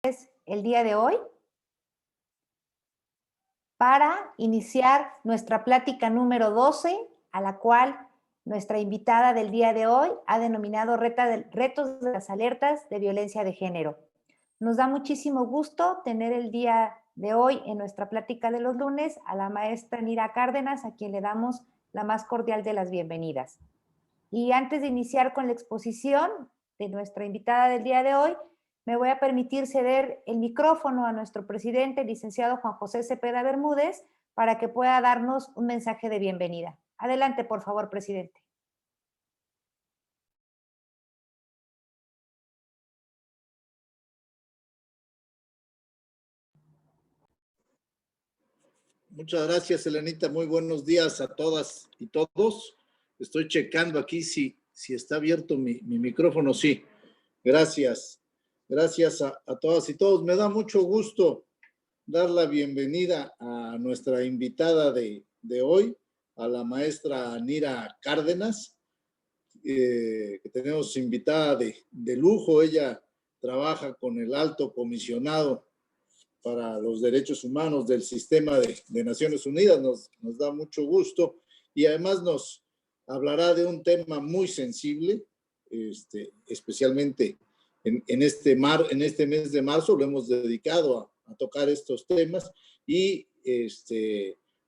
el día de hoy para iniciar nuestra plática número 12, a la cual nuestra invitada del día de hoy ha denominado Retos de las alertas de violencia de género. Nos da muchísimo gusto tener el día de hoy en nuestra plática de los lunes a la maestra Nira Cárdenas, a quien le damos la más cordial de las bienvenidas. Y antes de iniciar con la exposición de nuestra invitada del día de hoy, me voy a permitir ceder el micrófono a nuestro presidente, el licenciado Juan José Cepeda Bermúdez, para que pueda darnos un mensaje de bienvenida. Adelante, por favor, presidente. Muchas gracias, Elenita. Muy buenos días a todas y todos. Estoy checando aquí si está abierto mi micrófono. Sí, gracias. Gracias a todas y todos. Me da mucho gusto dar la bienvenida a nuestra invitada de hoy, a la maestra Nira Cárdenas, que tenemos invitada de lujo. Ella trabaja con el alto comisionado para los derechos humanos del sistema de Naciones Unidas. Nos da mucho gusto y además nos hablará de un tema muy sensible, especialmente en este mes de marzo lo hemos dedicado a tocar estos temas y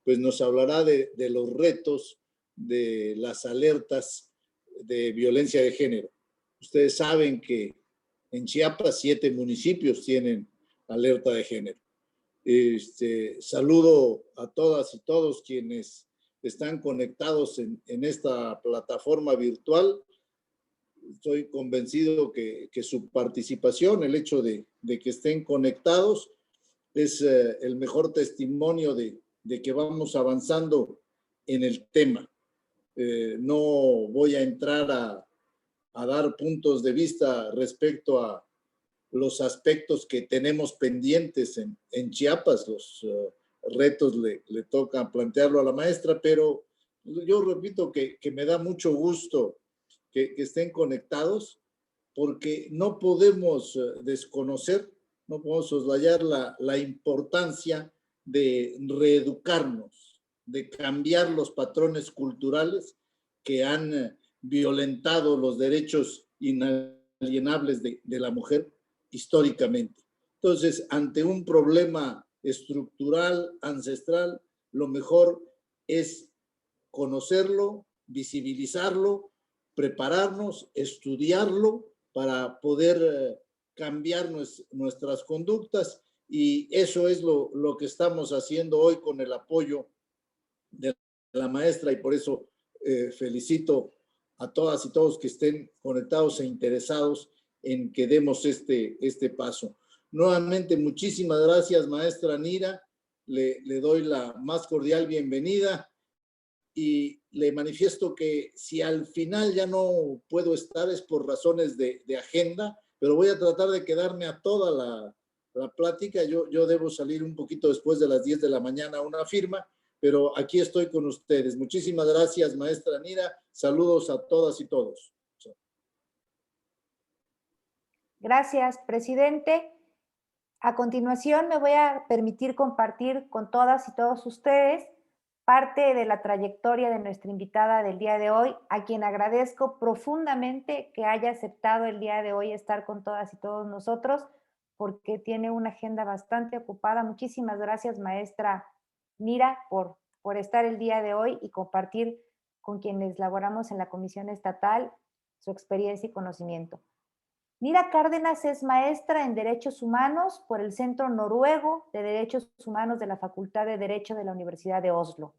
pues nos hablará de los retos de las alertas de violencia de género. Ustedes saben que en Chiapas 7 municipios tienen alerta de género. Saludo a todas y todos quienes están conectados en esta plataforma virtual. Estoy convencido que su participación, el hecho de que estén conectados, es el mejor testimonio de que vamos avanzando en el tema. No voy a entrar a dar puntos de vista respecto a los aspectos que tenemos pendientes en Chiapas. Los retos le toca plantearlo a la maestra, pero yo repito que me da mucho gusto que estén conectados, porque no podemos desconocer, no podemos soslayar la importancia de reeducarnos, de cambiar los patrones culturales que han violentado los derechos inalienables de la mujer históricamente. Entonces, ante un problema estructural, ancestral, lo mejor es conocerlo, visibilizarlo, prepararnos, estudiarlo para poder cambiar nuestras conductas, y eso es lo que estamos haciendo hoy con el apoyo de la maestra, y por eso felicito a todas y todos que estén conectados e interesados en que demos este paso. Nuevamente, muchísimas gracias, maestra Nira. Le doy la más cordial bienvenida y le manifiesto que si al final ya no puedo estar es por razones de agenda, pero voy a tratar de quedarme a toda la plática. Yo debo salir un poquito después de las 10 de la mañana a una firma, pero aquí estoy con ustedes. Muchísimas gracias, maestra Nira. Saludos a todas y todos. Gracias, presidente. A continuación, me voy a permitir compartir con todas y todos ustedes parte de la trayectoria de nuestra invitada del día de hoy, a quien agradezco profundamente que haya aceptado el día de hoy estar con todas y todos nosotros, porque tiene una agenda bastante ocupada. Muchísimas gracias, maestra Nira, por estar el día de hoy y compartir con quienes laboramos en la Comisión Estatal su experiencia y conocimiento. Nira Cárdenas es maestra en Derechos Humanos por el Centro Noruego de Derechos Humanos de la Facultad de Derecho de la Universidad de Oslo.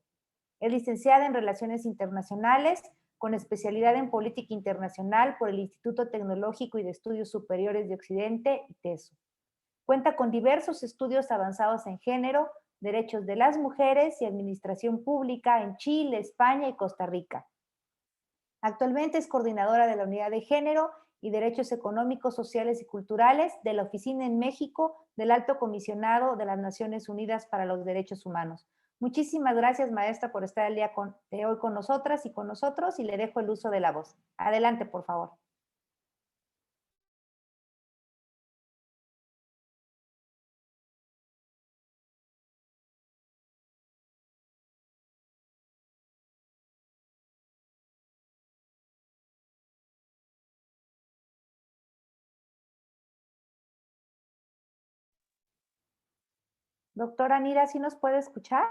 Es licenciada en Relaciones Internacionales con especialidad en Política Internacional por el Instituto Tecnológico y de Estudios Superiores de Occidente, ITESO. Cuenta con diversos estudios avanzados en género, derechos de las mujeres y administración pública en Chile, España y Costa Rica. Actualmente es coordinadora de la Unidad de Género y Derechos Económicos, Sociales y Culturales de la Oficina en México del Alto Comisionado de las Naciones Unidas para los Derechos Humanos. Muchísimas gracias, maestra, por estar el día de hoy con nosotras y con nosotros, y le dejo el uso de la voz. Adelante, por favor. Doctora Nira, ¿sí nos puede escuchar?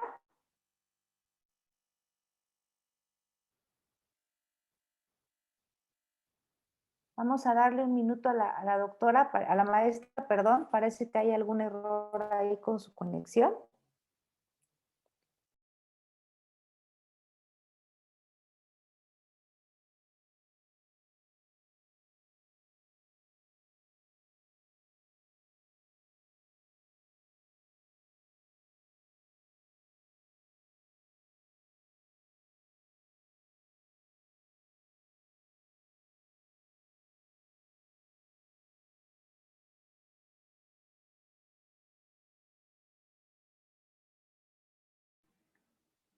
Vamos a darle un minuto a la doctora, a la maestra, perdón, parece que hay algún error ahí con su conexión.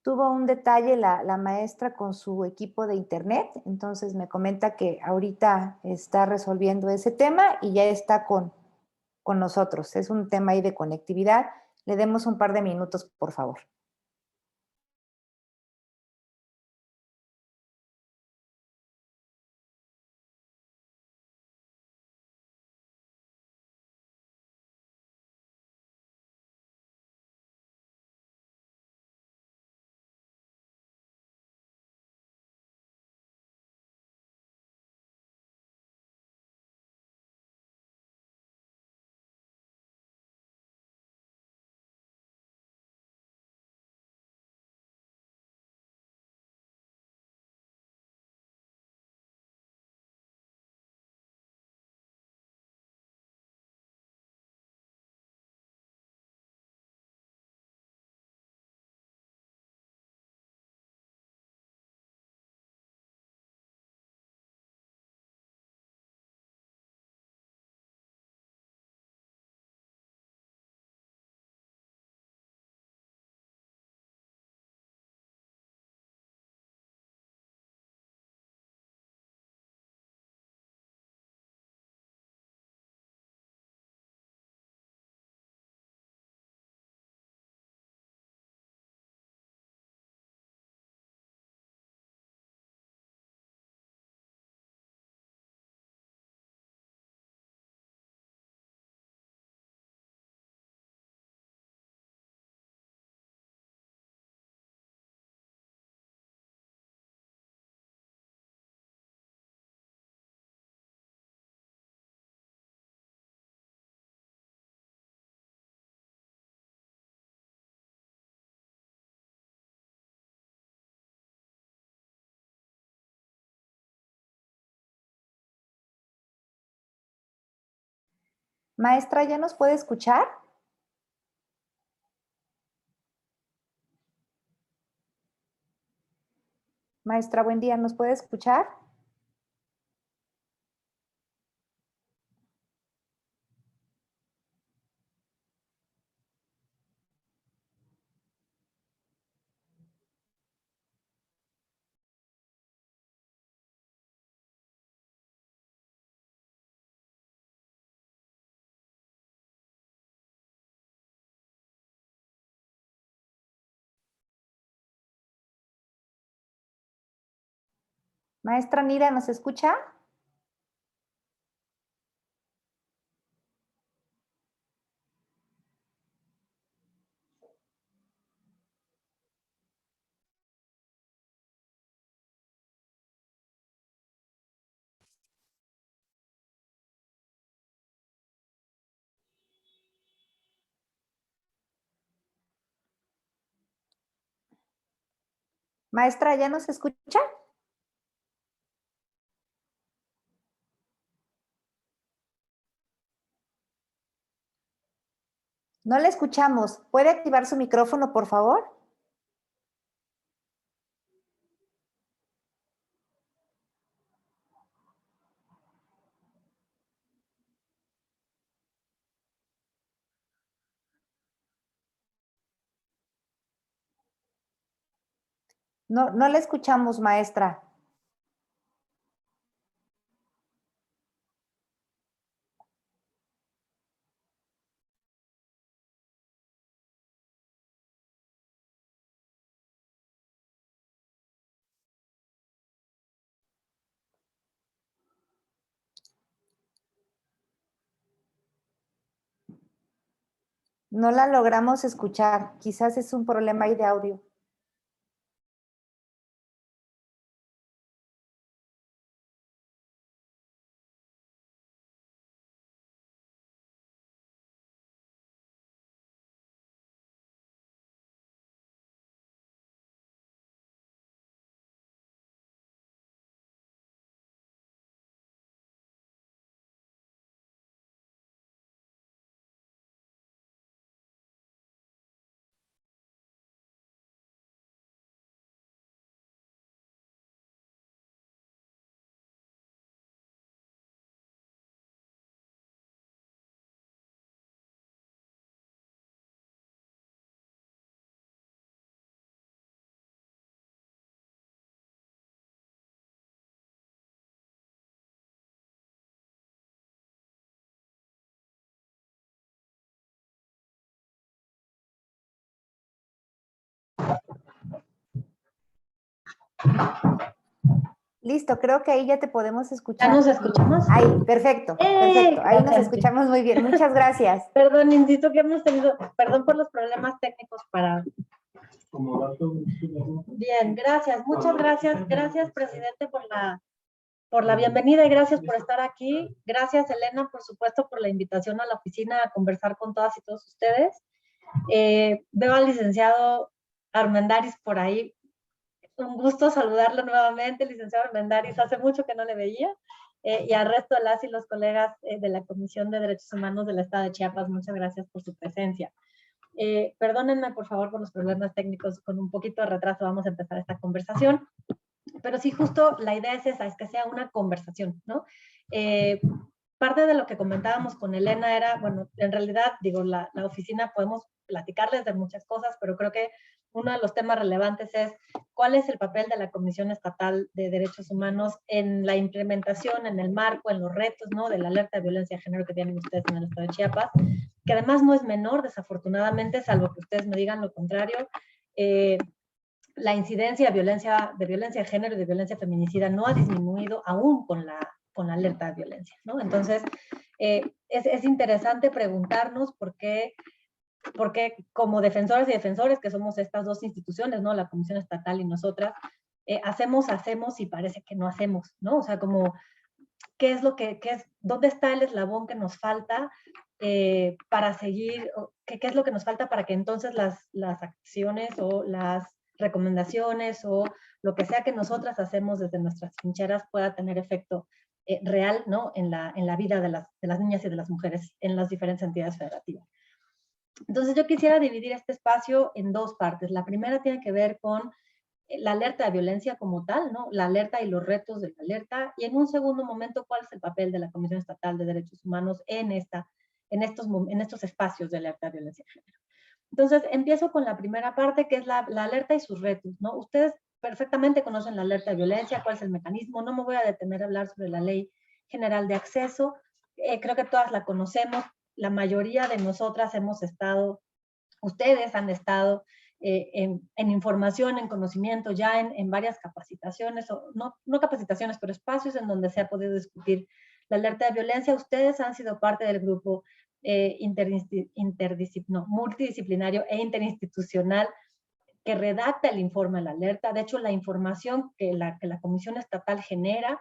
Tuvo un detalle la maestra con su equipo de internet, entonces me comenta que ahorita está resolviendo ese tema y ya está con nosotros. Es un tema ahí de conectividad. Le demos un par de minutos, por favor. Maestra, ¿ya nos puede escuchar? Maestra, buen día, ¿nos puede escuchar? Maestra Nira, ¿nos escucha? Maestra, ¿ya nos escucha? No le escuchamos. ¿Puede activar su micrófono, por favor? No, no le escuchamos, maestra. No la logramos escuchar. Quizás es un problema ahí de audio. Listo, creo que ahí ya te podemos escuchar. ¿Ya nos escuchamos? Ahí, perfecto, perfecto. Ahí nos escuchamos muy bien. Muchas gracias. Perdón, insisto que hemos tenido, perdón por los problemas técnicos para... Bien, gracias, muchas gracias. Gracias, presidente, por la bienvenida y gracias por estar aquí. Gracias, Elena, por supuesto, por la invitación a la oficina a conversar con todas y todos ustedes. Veo al licenciado Armendáriz por ahí. Un gusto saludarlo nuevamente, licenciado Armendáriz. Hace mucho que no le veía. Y al resto de las y los colegas de la Comisión de Derechos Humanos del Estado de Chiapas, muchas gracias por su presencia. Perdónenme, por favor, por los problemas técnicos. Con un poquito de retraso vamos a empezar esta conversación. Pero sí, justo la idea es esa, es que sea una conversación, ¿no? Parte de lo que comentábamos con Elena era, bueno, en realidad, digo, la oficina podemos platicarles de muchas cosas, pero creo que uno de los temas relevantes es cuál es el papel de la Comisión Estatal de Derechos Humanos en la implementación, en el marco, en los retos, ¿no? De la alerta de violencia de género que tienen ustedes en el estado de Chiapas, que además no es menor, desafortunadamente, salvo que ustedes me digan lo contrario. La incidencia de violencia de género y de violencia feminicida no ha disminuido aún con la alerta de violencia, ¿no? Entonces, es interesante preguntarnos por qué como defensoras y defensores, que somos estas dos instituciones, ¿no? La Comisión Estatal y nosotras, hacemos y parece que no hacemos, ¿no? O sea, como, ¿dónde está el eslabón que nos falta para seguir? ¿Qué es lo que nos falta para que entonces las acciones o las recomendaciones o lo que sea que nosotras hacemos desde nuestras trincheras pueda tener efecto real, ¿no? en la vida de las niñas y de las mujeres en las diferentes entidades federativas? Entonces yo quisiera dividir este espacio en dos partes. La primera tiene que ver con la alerta de violencia como tal, ¿no? La alerta y los retos de la alerta, y en un segundo momento, ¿cuál es el papel de la Comisión Estatal de Derechos Humanos en estos espacios de alerta de violencia de género? Entonces, empiezo con la primera parte, que es la alerta y sus retos, ¿no? Ustedes perfectamente conocen la alerta de violencia, cuál es el mecanismo. No me voy a detener a hablar sobre la Ley General de Acceso. Creo que todas la conocemos. La mayoría de nosotras hemos estado, ustedes han estado en información, en conocimiento, ya en varias capacitaciones, o no capacitaciones, pero espacios en donde se ha podido discutir la alerta de violencia. Ustedes han sido parte del grupo multidisciplinario e interinstitucional que redacta el informe de la alerta. De hecho, la información que la Comisión Estatal genera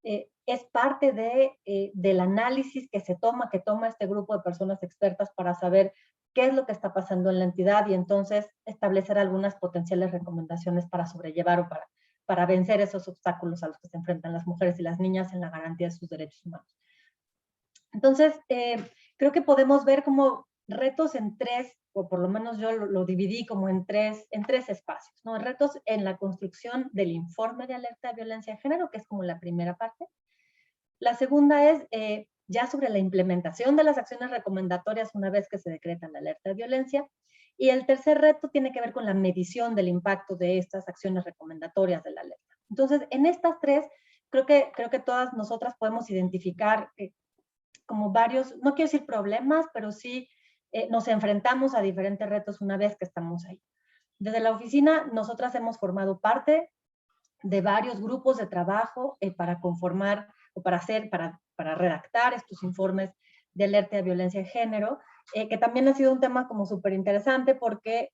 es parte del análisis que toma este grupo de personas expertas para saber qué es lo que está pasando en la entidad y entonces establecer algunas potenciales recomendaciones para sobrellevar o para vencer esos obstáculos a los que se enfrentan las mujeres y las niñas en la garantía de sus derechos humanos. Entonces, creo que podemos ver como retos en tres, o por lo menos yo lo dividí como en tres espacios, ¿no? Retos en la construcción del informe de alerta de violencia de género, que es como la primera parte. La segunda es ya sobre la implementación de las acciones recomendatorias una vez que se decreta la alerta de violencia. Y el tercer reto tiene que ver con la medición del impacto de estas acciones recomendatorias de la alerta. Entonces, en estas tres, creo que todas nosotras podemos identificar como varios, no quiero decir problemas, pero sí nos enfrentamos a diferentes retos una vez que estamos ahí. Desde la oficina, nosotras hemos formado parte de varios grupos de trabajo para conformar o para redactar estos informes de alerta de violencia de género, que también ha sido un tema como súper interesante porque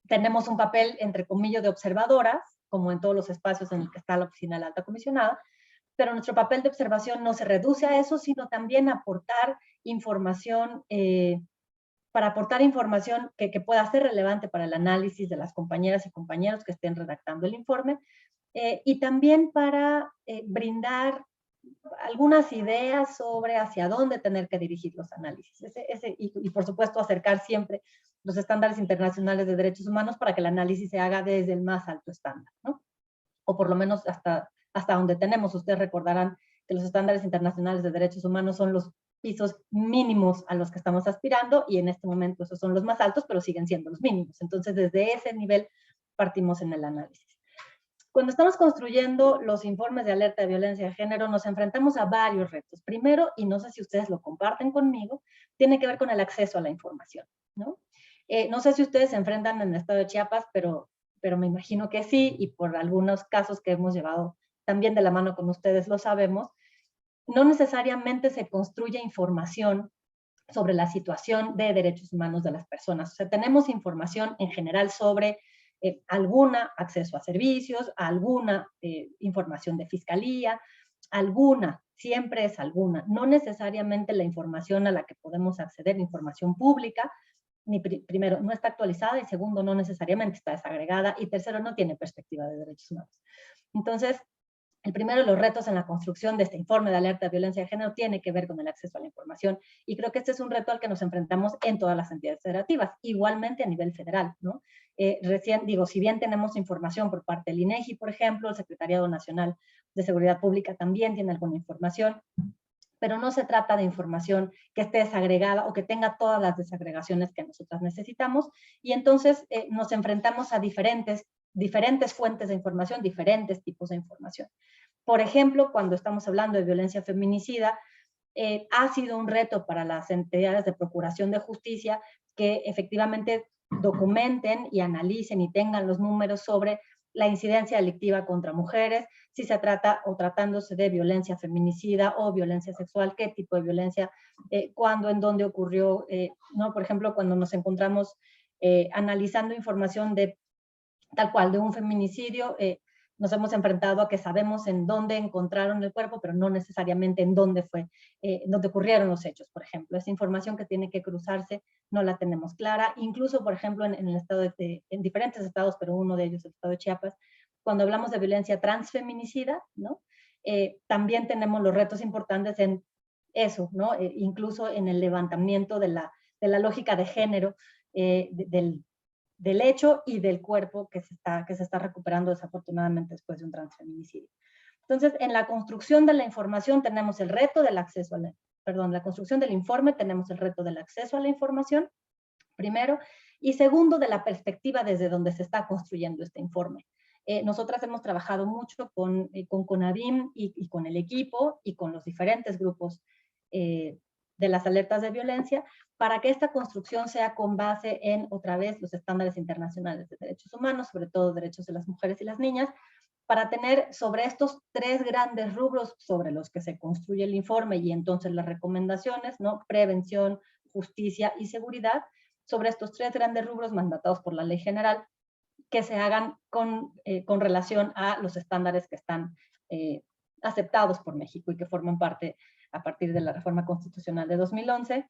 tenemos un papel, entre comillas, de observadoras, como en todos los espacios en el que está la Oficina de la Alta Comisionada, pero nuestro papel de observación no se reduce a eso, sino también aportar información, para aportar información que pueda ser relevante para el análisis de las compañeras y compañeros que estén redactando el informe, y también para brindar algunas ideas sobre hacia dónde tener que dirigir los análisis. Y por supuesto acercar siempre los estándares internacionales de derechos humanos para que el análisis se haga desde el más alto estándar, ¿no? O por lo menos hasta donde tenemos. Ustedes recordarán que los estándares internacionales de derechos humanos son los pisos mínimos a los que estamos aspirando, y en este momento esos son los más altos, pero siguen siendo los mínimos. Entonces, desde ese nivel partimos en el análisis. Cuando estamos construyendo los informes de alerta de violencia de género, nos enfrentamos a varios retos. Primero, y no sé si ustedes lo comparten conmigo, tiene que ver con el acceso a la información, ¿no? No sé si ustedes se enfrentan en el estado de Chiapas, pero me imagino que sí, y por algunos casos que hemos llevado también de la mano con ustedes lo sabemos, no necesariamente se construye información sobre la situación de derechos humanos de las personas. O sea, tenemos información en general sobre alguna acceso a servicios, alguna información de fiscalía, alguna, siempre es alguna, no necesariamente la información a la que podemos acceder, información pública, primero, no está actualizada, y segundo, no necesariamente está desagregada, y tercero, no tiene perspectiva de derechos humanos. Entonces, el primero de los retos en la construcción de este informe de alerta de violencia de género tiene que ver con el acceso a la información, y creo que este es un reto al que nos enfrentamos en todas las entidades federativas, igualmente a nivel federal, ¿no? Recién, digo, si bien tenemos información por parte del INEGI, por ejemplo, el Secretariado Nacional de Seguridad Pública también tiene alguna información, pero no se trata de información que esté desagregada o que tenga todas las desagregaciones que nosotras necesitamos, y entonces nos enfrentamos a diferentes fuentes de información, diferentes tipos de información. Por ejemplo, cuando estamos hablando de violencia feminicida, ha sido un reto para las entidades de procuración de justicia que efectivamente documenten y analicen y tengan los números sobre la incidencia delictiva contra mujeres, si se trata o tratándose de violencia feminicida o violencia sexual, qué tipo de violencia, cuándo, en dónde ocurrió, ¿no? Por ejemplo, cuando nos encontramos analizando información de tal cual, de un feminicidio, nos hemos enfrentado a que sabemos en dónde encontraron el cuerpo, pero no necesariamente en dónde fue, dónde ocurrieron los hechos, por ejemplo. Esa información que tiene que cruzarse no la tenemos clara. Incluso, por ejemplo, en el estado en diferentes estados, pero uno de ellos, el estado de Chiapas, cuando hablamos de violencia transfeminicida, ¿no? También tenemos los retos importantes en eso, ¿no? Incluso en el levantamiento de la lógica de género, del hecho y del cuerpo que se está recuperando desafortunadamente después de un transfeminicidio. Entonces, en la construcción de la información tenemos el reto del acceso a la construcción del informe tenemos el reto del acceso a la información, primero, y segundo, de la perspectiva desde donde se está construyendo este informe. Nosotras hemos trabajado mucho con CONAVIM y con el equipo y con los diferentes grupos de las alertas de violencia, para que esta construcción sea con base en, otra vez, los estándares internacionales de derechos humanos, sobre todo derechos de las mujeres y las niñas, para tener sobre estos tres grandes rubros sobre los que se construye el informe y entonces las recomendaciones, ¿no? Prevención, justicia y seguridad, sobre estos tres grandes rubros mandatados por la ley general, que se hagan con relación a los estándares que están aceptados por México y que forman parte, a partir de la reforma constitucional de 2011,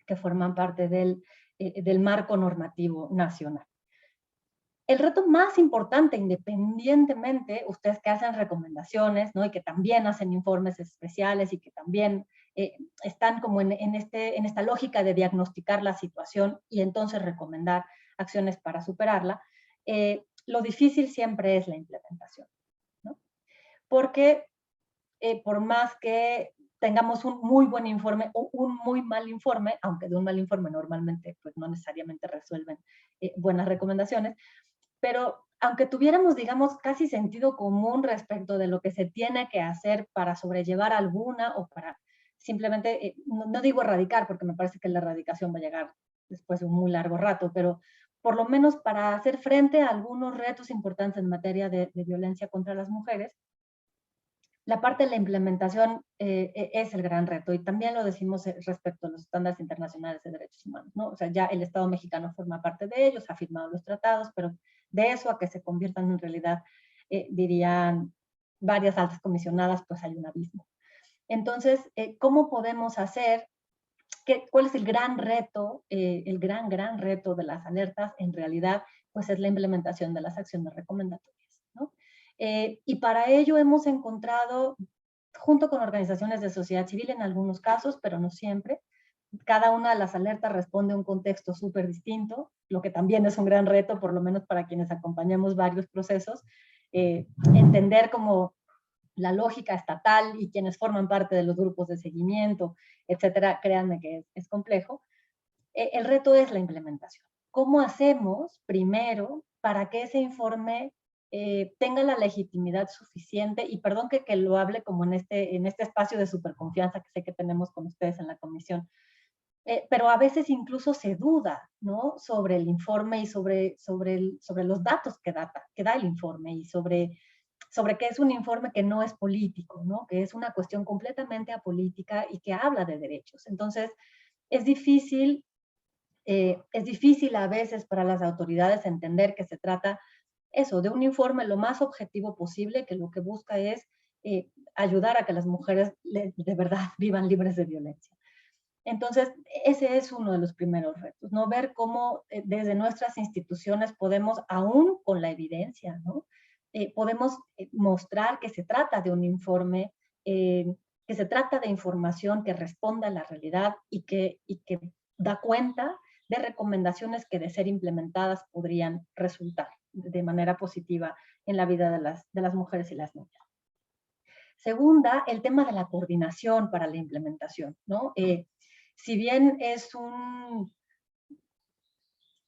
que forman parte del marco normativo nacional. El reto más importante, independientemente, ustedes que hacen recomendaciones, ¿no? Y que también hacen informes especiales y que también están como en esta lógica de diagnosticar la situación y entonces recomendar acciones para superarla, lo difícil siempre es la implementación, ¿no? Porque por más que tengamos un muy buen informe o un muy mal informe, aunque de un mal informe normalmente pues no necesariamente resuelven buenas recomendaciones, pero aunque tuviéramos, digamos, casi sentido común respecto de lo que se tiene que hacer para sobrellevar alguna o para simplemente, no digo erradicar, porque me parece que la erradicación va a llegar después de un muy largo rato, pero por lo menos para hacer frente a algunos retos importantes en materia de violencia contra las mujeres, La parte de la implementación es el gran reto, y también lo decimos respecto a los estándares internacionales de derechos humanos, ¿no? O sea, ya el Estado mexicano forma parte de ellos, ha firmado los tratados, pero de eso a que se conviertan en realidad, dirían varias altas comisionadas, pues hay un abismo. Entonces, ¿cómo podemos hacer? ¿Cuál es el gran reto? El gran reto de las alertas, en realidad, pues es la implementación de las acciones recomendatorias, ¿no? Y para ello hemos encontrado, junto con organizaciones de sociedad civil en algunos casos, pero no siempre, cada una de las alertas responde a un contexto súper distinto, lo que también es un gran reto, por lo menos para quienes acompañamos varios procesos, entender cómo la lógica estatal y quienes forman parte de los grupos de seguimiento, etcétera, créanme que es complejo. El reto es la implementación. ¿Cómo hacemos primero para que ese informe tenga la legitimidad suficiente? Y perdón que lo hable como en este espacio de superconfianza que sé que tenemos con ustedes en la comisión, pero a veces incluso se duda, ¿no? Sobre el informe y sobre los datos que da el informe, y sobre que es un informe que no es político, ¿no? Que es una cuestión completamente apolítica y que habla de derechos. Entonces, es difícil a veces para las autoridades entender que se trata eso, de un informe lo más objetivo posible, que lo que busca es ayudar a que las mujeres de verdad vivan libres de violencia. Entonces, ese es uno de los primeros retos, ¿no? Ver cómo desde nuestras instituciones podemos, aún con la evidencia, ¿no? Podemos mostrar que se trata de un informe, que se trata de información que responda a la realidad y que da cuenta de recomendaciones que, de ser implementadas, podrían resultar de manera positiva en la vida de las mujeres y las niñas. Segunda, el tema de la coordinación para la implementación, ¿no? Si bien es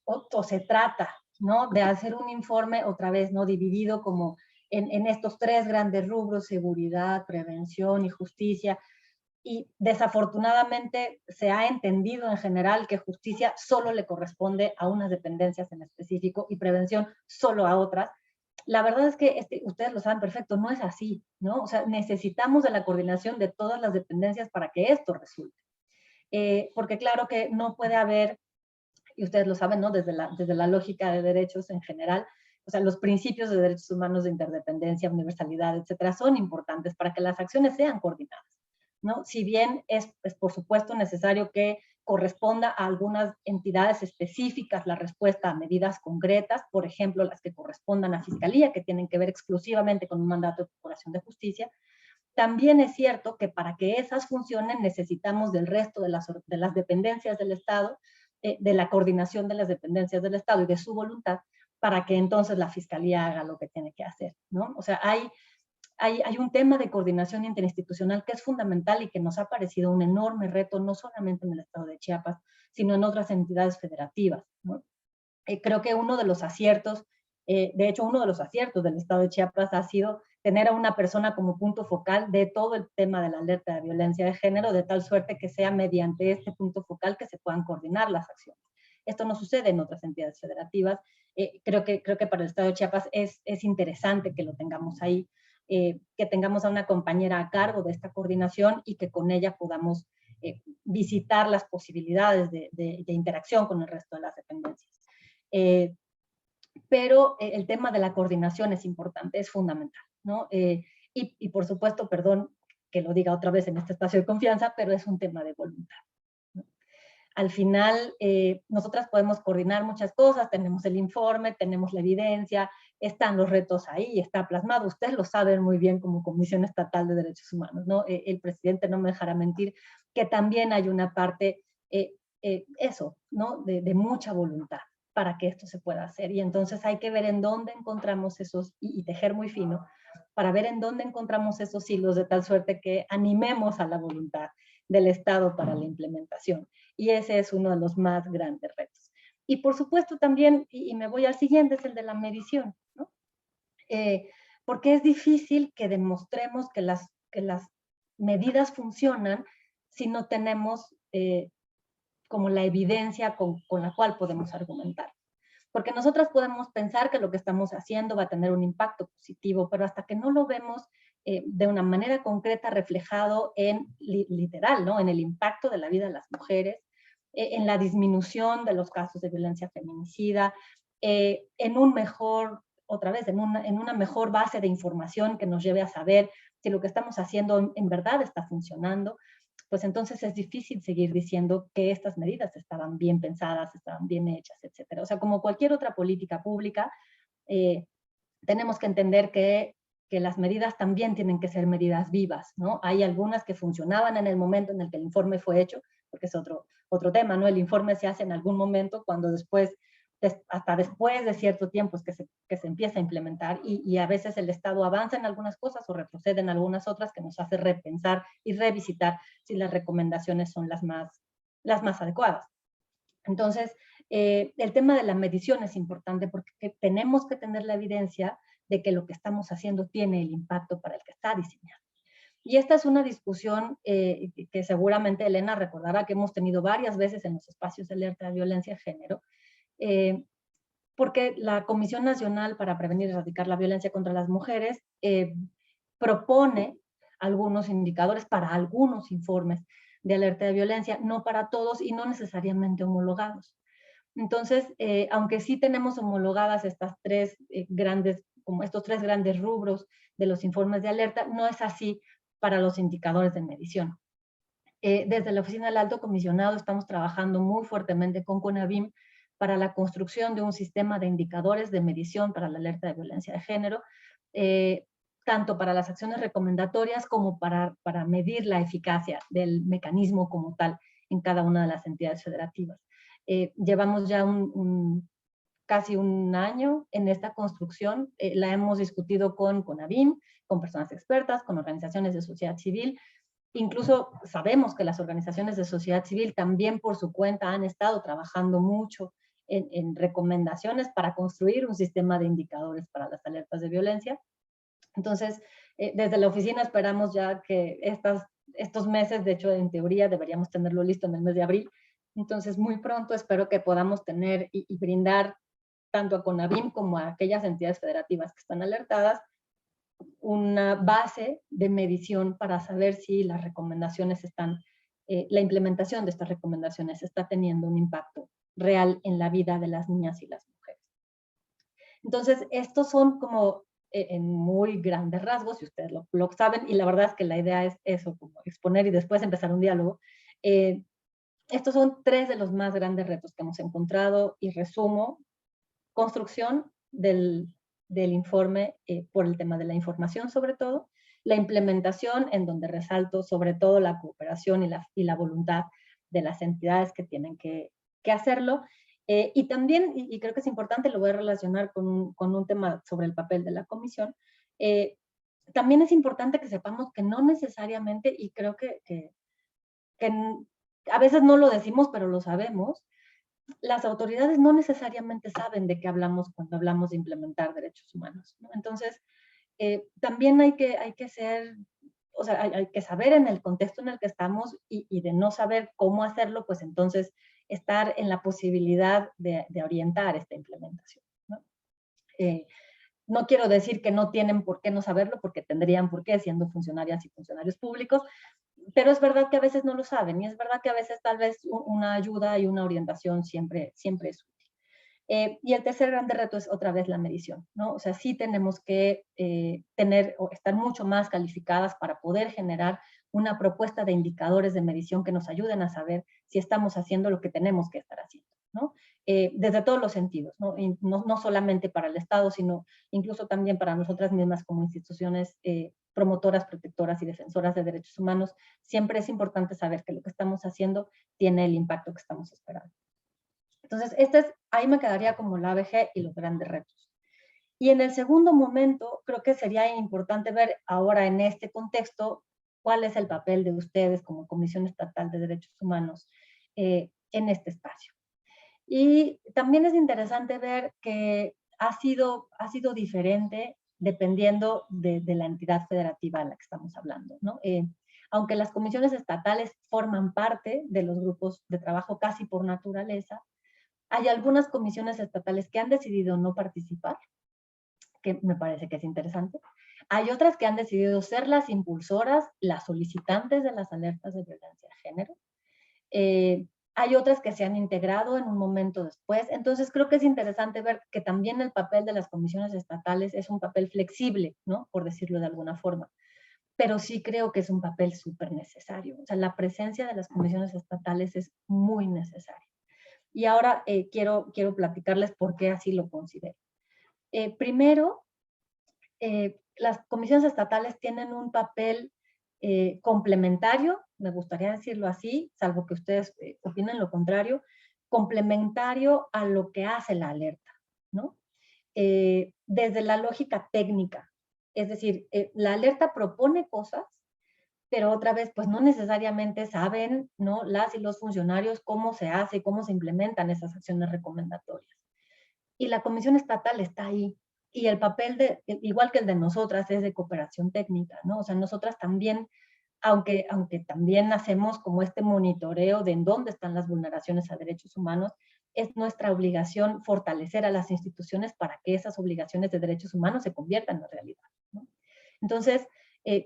o se trata, ¿no?, de hacer un informe, otra vez, ¿no?, dividido como en estos tres grandes rubros: seguridad, prevención y justicia, y desafortunadamente se ha entendido en general que justicia solo le corresponde a unas dependencias en específico y prevención solo a otras. La verdad es que ustedes lo saben perfecto, no es así, ¿no? O sea, necesitamos de la coordinación de todas las dependencias para que esto resulte. Porque claro que no puede haber, y ustedes lo saben, ¿no?, desde la lógica de derechos en general, o sea, los principios de derechos humanos de interdependencia, universalidad, etcétera, son importantes para que las acciones sean coordinadas, ¿no? Si bien es por supuesto necesario que corresponda a algunas entidades específicas la respuesta a medidas concretas, por ejemplo, las que correspondan a Fiscalía, que tienen que ver exclusivamente con un mandato de procuración de justicia, también es cierto que para que esas funcionen necesitamos del resto de las dependencias del Estado, de la coordinación de las dependencias del Estado y de su voluntad, para que entonces la Fiscalía haga lo que tiene que hacer, ¿no? O sea, hay un tema de coordinación interinstitucional que es fundamental y que nos ha parecido un enorme reto, no solamente en el Estado de Chiapas, sino en otras entidades federativas, ¿no? Creo que uno de los aciertos, de hecho, uno de los aciertos del Estado de Chiapas ha sido tener a una persona como punto focal de todo el tema de la alerta de violencia de género, de tal suerte que sea mediante este punto focal que se puedan coordinar las acciones. Esto no sucede en otras entidades federativas. Creo que para el Estado de Chiapas es interesante que lo tengamos ahí, que tengamos a una compañera a cargo de esta coordinación y que con ella podamos visitar las posibilidades de interacción con el resto de las dependencias. Pero el tema de la coordinación es importante, es fundamental, ¿no? Y por supuesto, perdón que lo diga otra vez en este espacio de confianza, pero es un tema de voluntad, ¿no? Al final, nosotras podemos coordinar muchas cosas, tenemos el informe, tenemos la evidencia, están los retos ahí, está plasmado, ustedes lo saben muy bien como Comisión Estatal de Derechos Humanos, ¿no? El presidente no me dejará mentir que también hay una parte, eso, ¿no?, de mucha voluntad para que esto se pueda hacer. Y entonces hay que ver en dónde encontramos esos, y tejer muy fino, para ver en dónde encontramos esos hilos de tal suerte que animemos a la voluntad del Estado para la implementación. Y ese es uno de los más grandes retos. Y por supuesto también, y me voy al siguiente, es el de la medición, ¿no? Porque es difícil que demostremos que las medidas funcionan si no tenemos como la evidencia con la cual podemos argumentar. Porque nosotras podemos pensar que lo que estamos haciendo va a tener un impacto positivo, pero hasta que no lo vemos de una manera concreta reflejado en, literal, ¿no? En el impacto de la vida de las mujeres, en la disminución de los casos de violencia feminicida, en un mejor, otra vez, en una mejor base de información que nos lleve a saber si lo que estamos haciendo en verdad está funcionando, pues entonces es difícil seguir diciendo que estas medidas estaban bien pensadas, estaban bien hechas, etcétera. O sea, como cualquier otra política pública, tenemos que entender que las medidas también tienen que ser medidas vivas, ¿no? Hay algunas que funcionaban en el momento en el que el informe fue hecho, porque es otro tema, ¿no? El informe se hace en algún momento cuando después, hasta después de cierto tiempo es que se empieza a implementar y a veces el Estado avanza en algunas cosas o retrocede en algunas otras que nos hace repensar y revisitar si las recomendaciones son las más adecuadas. Entonces, el tema de la medición es importante porque tenemos que tener la evidencia de que lo que estamos haciendo tiene el impacto para el que está diseñado. Y esta es una discusión que seguramente Elena recordará que hemos tenido varias veces en los espacios de alerta de violencia de género, porque la Comisión Nacional para Prevenir y Erradicar la Violencia contra las Mujeres propone algunos indicadores para algunos informes de alerta de violencia, no para todos y no necesariamente homologados. Entonces, aunque sí tenemos homologadas estos tres grandes rubros de los informes de alerta, no es así para los indicadores de medición. Desde la Oficina del Alto Comisionado estamos trabajando muy fuertemente con CONAVIM para la construcción de un sistema de indicadores de medición para la alerta de violencia de género, tanto para las acciones recomendatorias como para medir la eficacia del mecanismo como tal en cada una de las entidades federativas. Llevamos ya casi un año en esta construcción, la hemos discutido con CONAVIM, con personas expertas, con organizaciones de sociedad civil. Incluso sabemos que las organizaciones de sociedad civil también por su cuenta han estado trabajando mucho en recomendaciones para construir un sistema de indicadores para las alertas de violencia. Entonces, desde la oficina esperamos ya que estos meses, de hecho, en teoría deberíamos tenerlo listo en el mes de abril. Entonces, muy pronto espero que podamos tener y brindar tanto a CONAVIM como a aquellas entidades federativas que están alertadas, una base de medición para saber si las recomendaciones la implementación de estas recomendaciones está teniendo un impacto real en la vida de las niñas y las mujeres. Entonces, estos son como en muy grandes rasgos, si ustedes lo saben, y la verdad es que la idea es eso, como exponer y después empezar un diálogo. Estos son tres de los más grandes retos que hemos encontrado y resumo: construcción del informe por el tema de la información sobre todo, la implementación en donde resalto sobre todo la cooperación y la voluntad de las entidades que tienen que hacerlo, y también, y creo que es importante, lo voy a relacionar con un tema sobre el papel de la comisión, también es importante que sepamos que no necesariamente, y creo que a veces no lo decimos, pero lo sabemos, las autoridades no necesariamente saben de qué hablamos cuando hablamos de implementar derechos humanos, ¿no? Entonces, también hay que ser, o sea, hay que saber en el contexto en el que estamos y de no saber cómo hacerlo, pues entonces estar en la posibilidad de orientar esta implementación, ¿no? No quiero decir que no tienen por qué no saberlo, porque tendrían por qué, siendo funcionarias y funcionarios públicos, pero es verdad que a veces no lo saben, y es verdad que a veces tal vez una ayuda y una orientación siempre es útil. Y el tercer gran reto es otra vez la medición, ¿no? O sea, sí tenemos que tener o estar mucho más calificadas para poder generar una propuesta de indicadores de medición que nos ayuden a saber si estamos haciendo lo que tenemos que estar haciendo, ¿no? Desde todos los sentidos, ¿no? Y no solamente para el Estado, sino incluso también para nosotras mismas como instituciones promotoras, protectoras y defensoras de derechos humanos. Siempre es importante saber que lo que estamos haciendo tiene el impacto que estamos esperando. Entonces, ahí me quedaría como la ABG y los grandes retos. Y en el segundo momento, creo que sería importante ver ahora en este contexto cuál es el papel de ustedes como Comisión Estatal de Derechos Humanos en este espacio. Y también es interesante ver que ha sido diferente dependiendo de la entidad federativa de la que estamos hablando, ¿no? Aunque las comisiones estatales forman parte de los grupos de trabajo casi por naturaleza, hay algunas comisiones estatales que han decidido no participar, que me parece que es interesante. Hay otras que han decidido ser las impulsoras, las solicitantes de las alertas de violencia de género. Hay otras que se han integrado en un momento después. Entonces creo que es interesante ver que también el papel de las comisiones estatales es un papel flexible, ¿no? Por decirlo de alguna forma. Pero sí creo que es un papel súper necesario. O sea, la presencia de las comisiones estatales es muy necesaria. Y ahora quiero platicarles por qué así lo considero. Primero, las comisiones estatales tienen un papel complementario, me gustaría decirlo así, salvo que ustedes opinen lo contrario, complementario a lo que hace la alerta, ¿no? Desde la lógica técnica, es decir, la alerta propone cosas, pero otra vez, pues no necesariamente saben, ¿no? Las y los funcionarios cómo se hace, cómo se implementan esas acciones recomendatorias. Y la comisión estatal está ahí. Y el papel, igual que el de nosotras, es de cooperación técnica, ¿no? O sea, nosotras también, aunque también hacemos como este monitoreo de en dónde están las vulneraciones a derechos humanos, es nuestra obligación fortalecer a las instituciones para que esas obligaciones de derechos humanos se conviertan en realidad, ¿no? Entonces,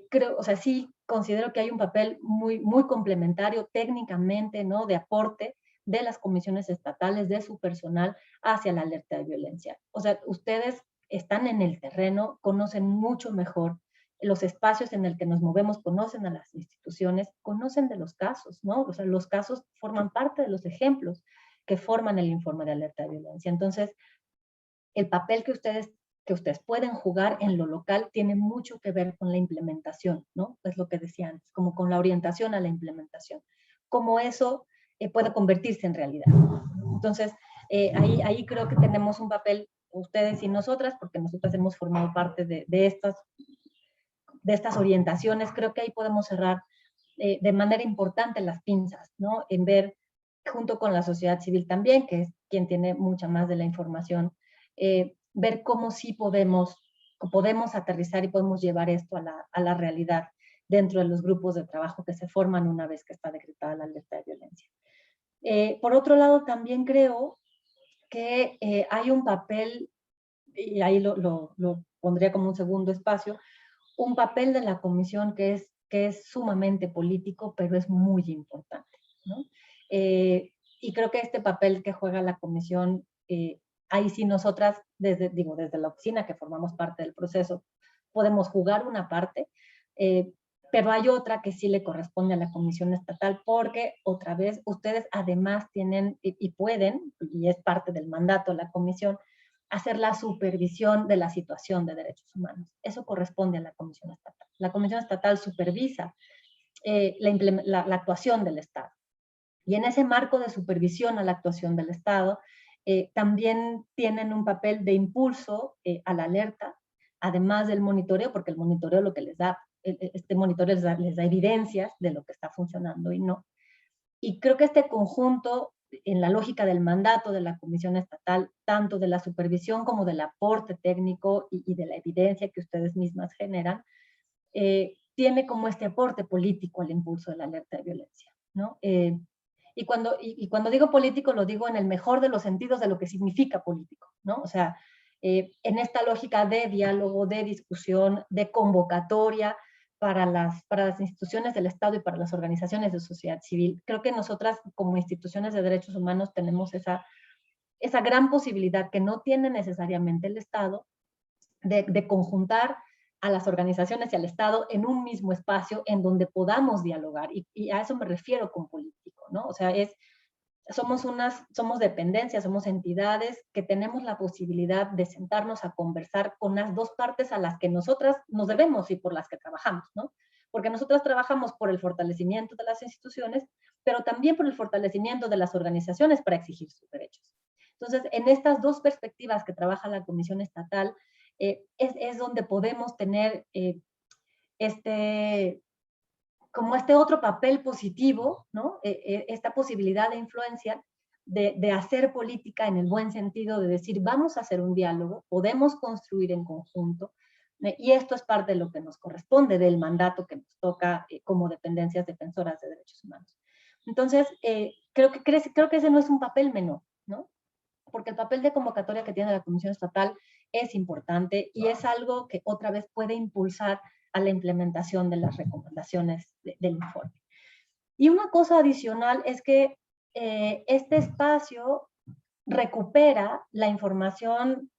creo, o sea, sí considero que hay un papel muy, muy complementario técnicamente, ¿no? De aporte de las comisiones estatales, de su personal hacia la alerta de violencia. O sea, ustedes están en el terreno, conocen mucho mejor los espacios en el que nos movemos, conocen a las instituciones, conocen de los casos, ¿no? O sea, los casos forman parte de los ejemplos que forman el informe de alerta de violencia. Entonces, el papel que ustedes pueden jugar en lo local tiene mucho que ver con la implementación, ¿no? Es lo que decía antes, como con la orientación a la implementación. Cómo eso puede convertirse en realidad. Entonces, ahí creo que tenemos un papel, ustedes y nosotras, porque nosotras hemos formado parte de estas orientaciones. Creo que ahí podemos cerrar de manera importante las pinzas, ¿no? En ver, junto con la sociedad civil también, que es quien tiene mucha más de la información, ver cómo sí podemos aterrizar y podemos llevar esto a la realidad dentro de los grupos de trabajo que se forman una vez que está decretada la alerta de violencia. Por otro lado, también creo que hay un papel, y ahí lo pondría como un segundo espacio, un papel de la comisión que es sumamente político, pero es muy importante, ¿no? Y creo que este papel que juega la comisión, ahí sí nosotras, desde la oficina que formamos parte del proceso, podemos jugar una parte, pero hay otra que sí le corresponde a la comisión estatal, porque otra vez ustedes además tienen y pueden, y es parte del mandato de la comisión, hacer la supervisión de la situación de derechos humanos. Eso corresponde a la Comisión Estatal. La Comisión Estatal supervisa la actuación del Estado. Y en ese marco de supervisión a la actuación del Estado, también tienen un papel de impulso a la alerta, además del monitoreo, porque el monitoreo lo que les da, este monitoreo les da evidencias de lo que está funcionando y no. Y creo que este conjunto, en la lógica del mandato de la Comisión Estatal, tanto de la supervisión como del aporte técnico y de la evidencia que ustedes mismas generan, tiene como este aporte político al impulso de la alerta de violencia, ¿no? Y cuando digo político, lo digo en el mejor de los sentidos de lo que significa político, ¿no? O sea, en esta lógica de diálogo, de discusión, de convocatoria para las instituciones del Estado y para las organizaciones de sociedad civil. Creo que nosotras, como instituciones de derechos humanos, tenemos esa gran posibilidad que no tiene necesariamente el Estado de conjuntar a las organizaciones y al Estado en un mismo espacio en donde podamos dialogar. Y a eso me refiero con político, ¿no? O sea, somos dependencias, somos entidades que tenemos la posibilidad de sentarnos a conversar con las dos partes a las que nosotras nos debemos y por las que trabajamos, ¿no? Porque nosotras trabajamos por el fortalecimiento de las instituciones, pero también por el fortalecimiento de las organizaciones para exigir sus derechos. Entonces, en estas dos perspectivas que trabaja la Comisión Estatal, es donde podemos tener como este otro papel positivo, ¿no? Esta posibilidad de influencia, de hacer política en el buen sentido, de decir, vamos a hacer un diálogo, podemos construir en conjunto, y esto es parte de lo que nos corresponde, del mandato que nos toca como dependencias defensoras de derechos humanos. Entonces, creo que ese no es un papel menor, ¿no? porque el papel de convocatoria que tiene la Comisión Estatal es importante y es algo que otra vez puede impulsar a la implementación de las recomendaciones del informe. Y una cosa adicional es que este espacio recupera la información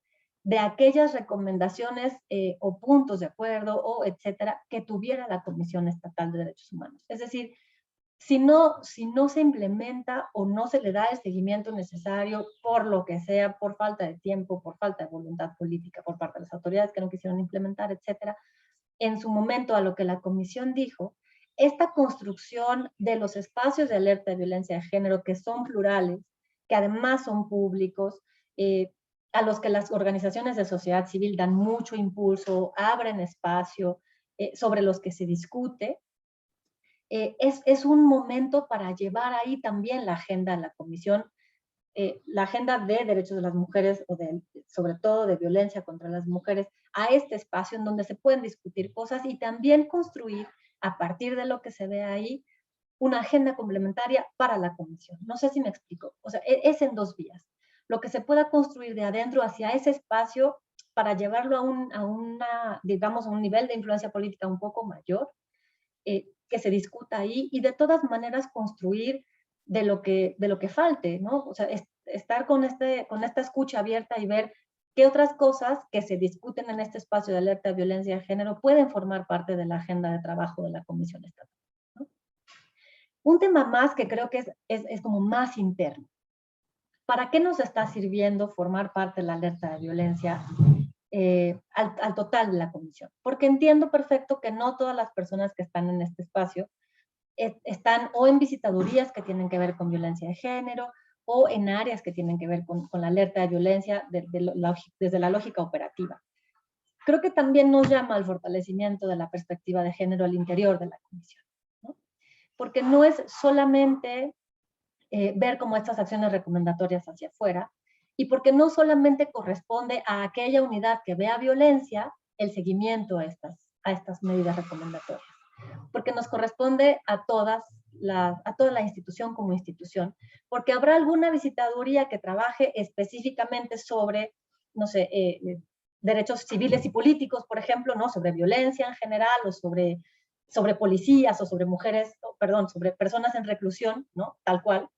de aquellas recomendaciones o puntos de acuerdo o etcétera que tuviera la Comisión Estatal de Derechos Humanos. Es decir, si no se implementa o no se le da el seguimiento necesario por lo que sea, por falta de tiempo, por falta de voluntad política por parte de las autoridades que no quisieron implementar, etcétera, en su momento a lo que la Comisión dijo, esta construcción de los espacios de alerta de violencia de género que son plurales, que además son públicos, a los que las organizaciones de sociedad civil dan mucho impulso, abren espacio, sobre los que se discute, es un momento para llevar ahí también la agenda de la Comisión, la agenda de derechos de las mujeres, o sobre todo de violencia contra las mujeres, a este espacio en donde se pueden discutir cosas y también construir, a partir de lo que se ve ahí, una agenda complementaria para la Comisión. No sé si me explico. O sea, es en dos vías. Lo que se pueda construir de adentro hacia ese espacio para llevarlo digamos, a un nivel de influencia política un poco mayor, que se discuta ahí, y de todas maneras construir de lo que falte, ¿no? O sea, estar con esta escucha abierta y ver qué otras cosas que se discuten en este espacio de alerta de violencia de género pueden formar parte de la agenda de trabajo de la Comisión Estatal, ¿no? Un tema más que creo que es como más interno. ¿Para qué nos está sirviendo formar parte de la alerta de violencia al total de la Comisión? Porque entiendo perfecto que no todas las personas que están en este espacio están o en visitadurías que tienen que ver con violencia de género, o en áreas que tienen que ver con la alerta de violencia desde la lógica operativa. Creo que también nos llama al fortalecimiento de la perspectiva de género al interior de la Comisión, ¿no? Porque no es solamente ver como estas acciones recomendatorias hacia afuera, y porque no solamente corresponde a aquella unidad que vea violencia el seguimiento a estas medidas recomendatorias, porque nos corresponde a toda la institución como institución, porque habrá alguna visitaduría que trabaje específicamente sobre, no sé, derechos civiles y políticos, por ejemplo, ¿no? Sobre violencia en general, o sobre policías, o sobre mujeres, perdón, sobre personas en reclusión, ¿no? Tal cual.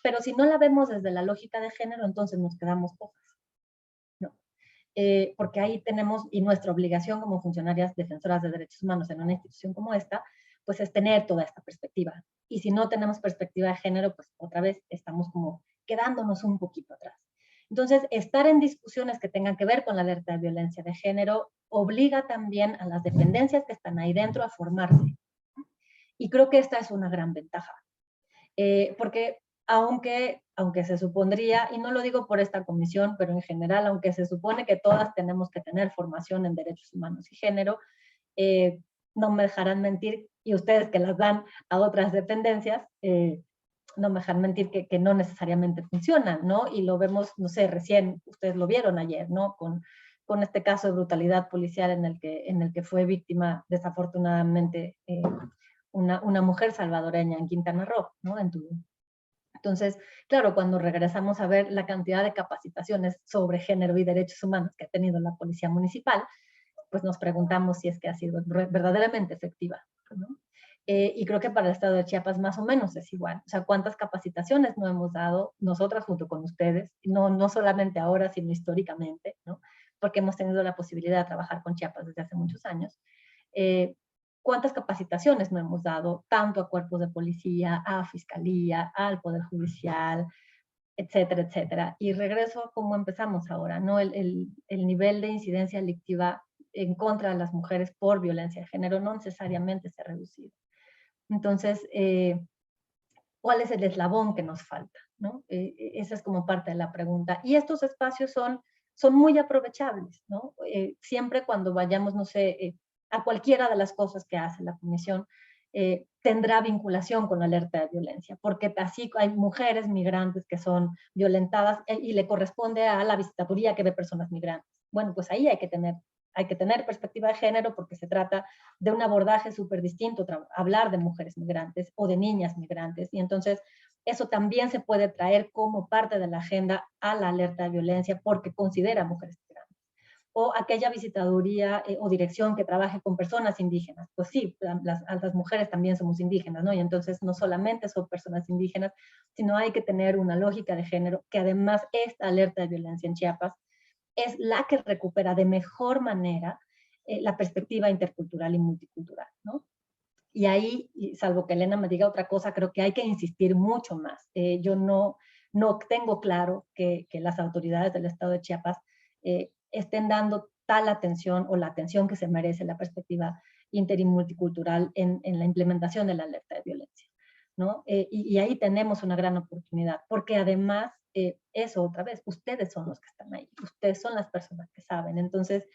Pero si no la vemos desde la lógica de género, entonces nos quedamos pocas, ¿no? Porque ahí tenemos, y nuestra obligación como funcionarias defensoras de derechos humanos en una institución como esta, pues es tener toda esta perspectiva. Y si no tenemos perspectiva de género, pues otra vez estamos como quedándonos un poquito atrás. Entonces, estar en discusiones que tengan que ver con la alerta de violencia de género obliga también a las dependencias que están ahí dentro a formarse. Y creo que esta es una gran ventaja. Porque aunque se supondría, y no lo digo por esta comisión, pero en general, aunque se supone que todas tenemos que tener formación en derechos humanos y género, no me dejarán mentir, y ustedes que las dan a otras dependencias, no me dejarán mentir que no necesariamente funcionan, ¿no? Y lo vemos, no sé, recién, ustedes lo vieron ayer, ¿no? Con este caso de brutalidad policial en el que fue víctima, desafortunadamente, una mujer salvadoreña en Quintana Roo, ¿no? En Tulum. Entonces, claro, cuando regresamos a ver la cantidad de capacitaciones sobre género y derechos humanos que ha tenido la Policía Municipal, pues nos preguntamos si es que ha sido verdaderamente efectiva, ¿no? Y creo que para el estado de Chiapas más o menos es igual. O sea, ¿cuántas capacitaciones no hemos dado nosotras junto con ustedes? No solamente ahora, sino históricamente, ¿no? Porque hemos tenido la posibilidad de trabajar con Chiapas desde hace muchos años. ¿Cuántas capacitaciones no hemos dado tanto a cuerpos de policía, a fiscalía, al Poder Judicial, etcétera, etcétera? Y regreso a cómo empezamos ahora, ¿no? El nivel de incidencia delictiva en contra de las mujeres por violencia de género no necesariamente se ha reducido. Entonces, ¿cuál es el eslabón que nos falta, ¿no? Esa es como parte de la pregunta. Y estos espacios son muy aprovechables, ¿no? Siempre cuando vayamos, no sé, a cualquiera de las cosas que hace la Comisión, tendrá vinculación con la alerta de violencia, porque así hay mujeres migrantes que son violentadas y le corresponde a la visitaduría que ve personas migrantes. Bueno, pues ahí hay que tener perspectiva de género, porque se trata de un abordaje súper distinto, hablar de mujeres migrantes o de niñas migrantes, y entonces eso también se puede traer como parte de la agenda a la alerta de violencia porque considera mujeres migrantes. O aquella visitaduría o dirección que trabaje con personas indígenas. Pues sí, las mujeres también somos indígenas, ¿no? Y entonces no solamente son personas indígenas, sino hay que tener una lógica de género, que además esta alerta de violencia en Chiapas es la que recupera de mejor manera la perspectiva intercultural y multicultural, ¿no? Y ahí, salvo que Elena me diga otra cosa, creo que hay que insistir mucho más. Yo no tengo claro que las autoridades del estado de Chiapas estén dando tal atención o la atención que se merece la perspectiva inter y multicultural en la implementación de la alerta de violencia, ¿no? Y ahí tenemos una gran oportunidad, porque además, eso otra vez, ustedes son los que están ahí, ustedes son las personas que saben. Entonces,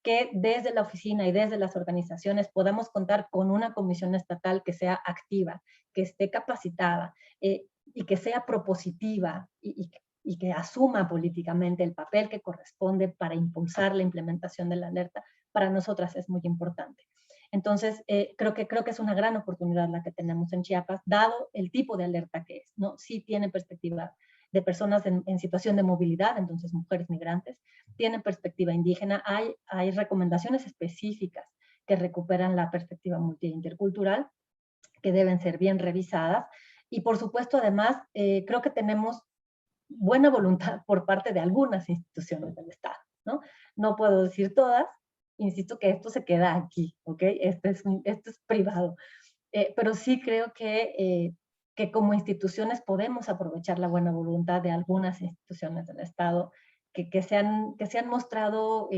que desde la oficina y desde las organizaciones podamos contar con una comisión estatal que sea activa, que esté capacitada y que sea propositiva y que asuma políticamente el papel que corresponde para impulsar la implementación de la alerta, para nosotras es muy importante. Entonces, creo que es una gran oportunidad la que tenemos en Chiapas, dado el tipo de alerta que es, ¿no? Sí tiene perspectiva de personas en situación de movilidad, entonces mujeres migrantes, tienen perspectiva indígena, hay recomendaciones específicas que recuperan la perspectiva multi- e intercultural, que deben ser bien revisadas, y por supuesto además creo que tenemos buena voluntad por parte de algunas instituciones del Estado, ¿no? No puedo decir todas, insisto que esto se queda aquí, ¿ok? Esto es privado, pero sí creo que como instituciones podemos aprovechar la buena voluntad de algunas instituciones del Estado que se han mostrado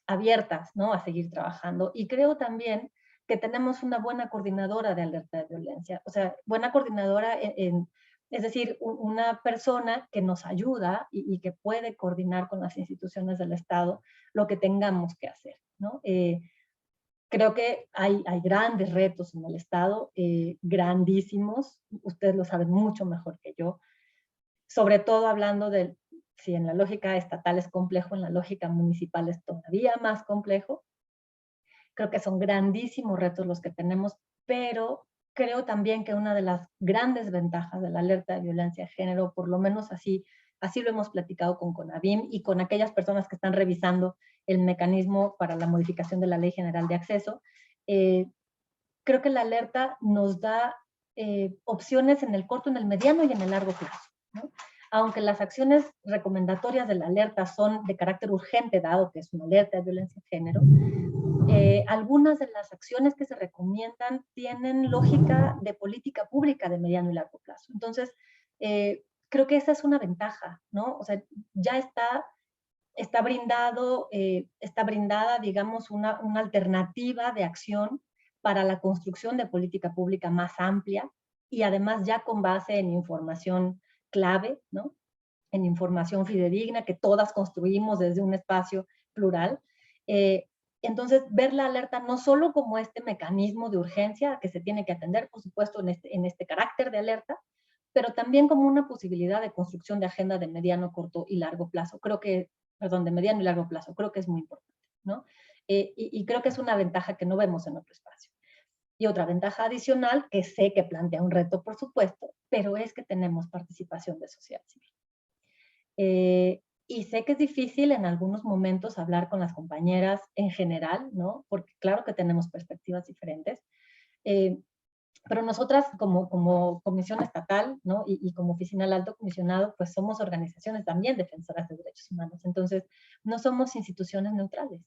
abiertas, ¿no? A seguir trabajando. Y creo también que tenemos una buena coordinadora de alerta de violencia, o sea, buena coordinadora es decir, una persona que nos ayuda y que puede coordinar con las instituciones del Estado lo que tengamos que hacer, ¿no? Creo que hay grandes retos en el Estado, grandísimos, ustedes lo saben mucho mejor que yo, sobre todo hablando de, si en la lógica estatal es complejo, en la lógica municipal es todavía más complejo. Creo que son grandísimos retos los que tenemos, pero creo también que una de las grandes ventajas de la alerta de violencia de género, por lo menos así lo hemos platicado con CONAVIM y con aquellas personas que están revisando el mecanismo para la modificación de la Ley General de Acceso, creo que la alerta nos da opciones en el corto, en el mediano y en el largo plazo, ¿no? Aunque las acciones recomendatorias de la alerta son de carácter urgente, dado que es una alerta de violencia de género, algunas de las acciones que se recomiendan tienen lógica de política pública de mediano y largo plazo. Entonces, creo que esa es una ventaja, ¿no? O sea, ya está brindada, digamos, una alternativa de acción para la construcción de política pública más amplia y además ya con base en información clave, ¿no? En información fidedigna que todas construimos desde un espacio plural. Entonces, ver la alerta no solo como este mecanismo de urgencia que se tiene que atender, por supuesto, en este carácter de alerta, pero también como una posibilidad de construcción de agenda de mediano, corto y largo plazo. De mediano y largo plazo, creo que es muy importante, ¿no? Y creo que es una ventaja que no vemos en otro espacio. Y otra ventaja adicional, que sé que plantea un reto, por supuesto, pero es que tenemos participación de sociedad civil. Y sé que es difícil en algunos momentos hablar con las compañeras en general, ¿no? Porque claro que tenemos perspectivas diferentes, pero nosotras como comisión estatal, ¿no? Y como oficina del alto comisionado, pues somos organizaciones también defensoras de derechos humanos. Entonces, no somos instituciones neutrales,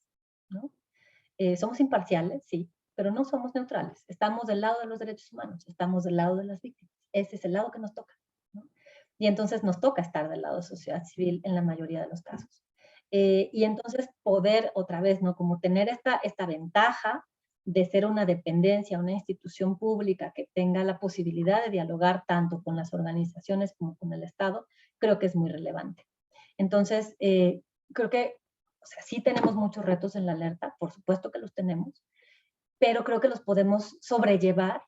¿no? Somos imparciales, sí, pero no somos neutrales. Estamos del lado de los derechos humanos, estamos del lado de las víctimas. Ese es el lado que nos toca, ¿no? Y entonces nos toca estar del lado de sociedad civil en la mayoría de los casos. Y entonces poder otra vez, ¿no? Como tener esta ventaja de ser una dependencia, una institución pública que tenga la posibilidad de dialogar tanto con las organizaciones como con el Estado, creo que es muy relevante. Entonces, creo que, o sea, sí tenemos muchos retos en la alerta, por supuesto que los tenemos, pero creo que los podemos sobrellevar,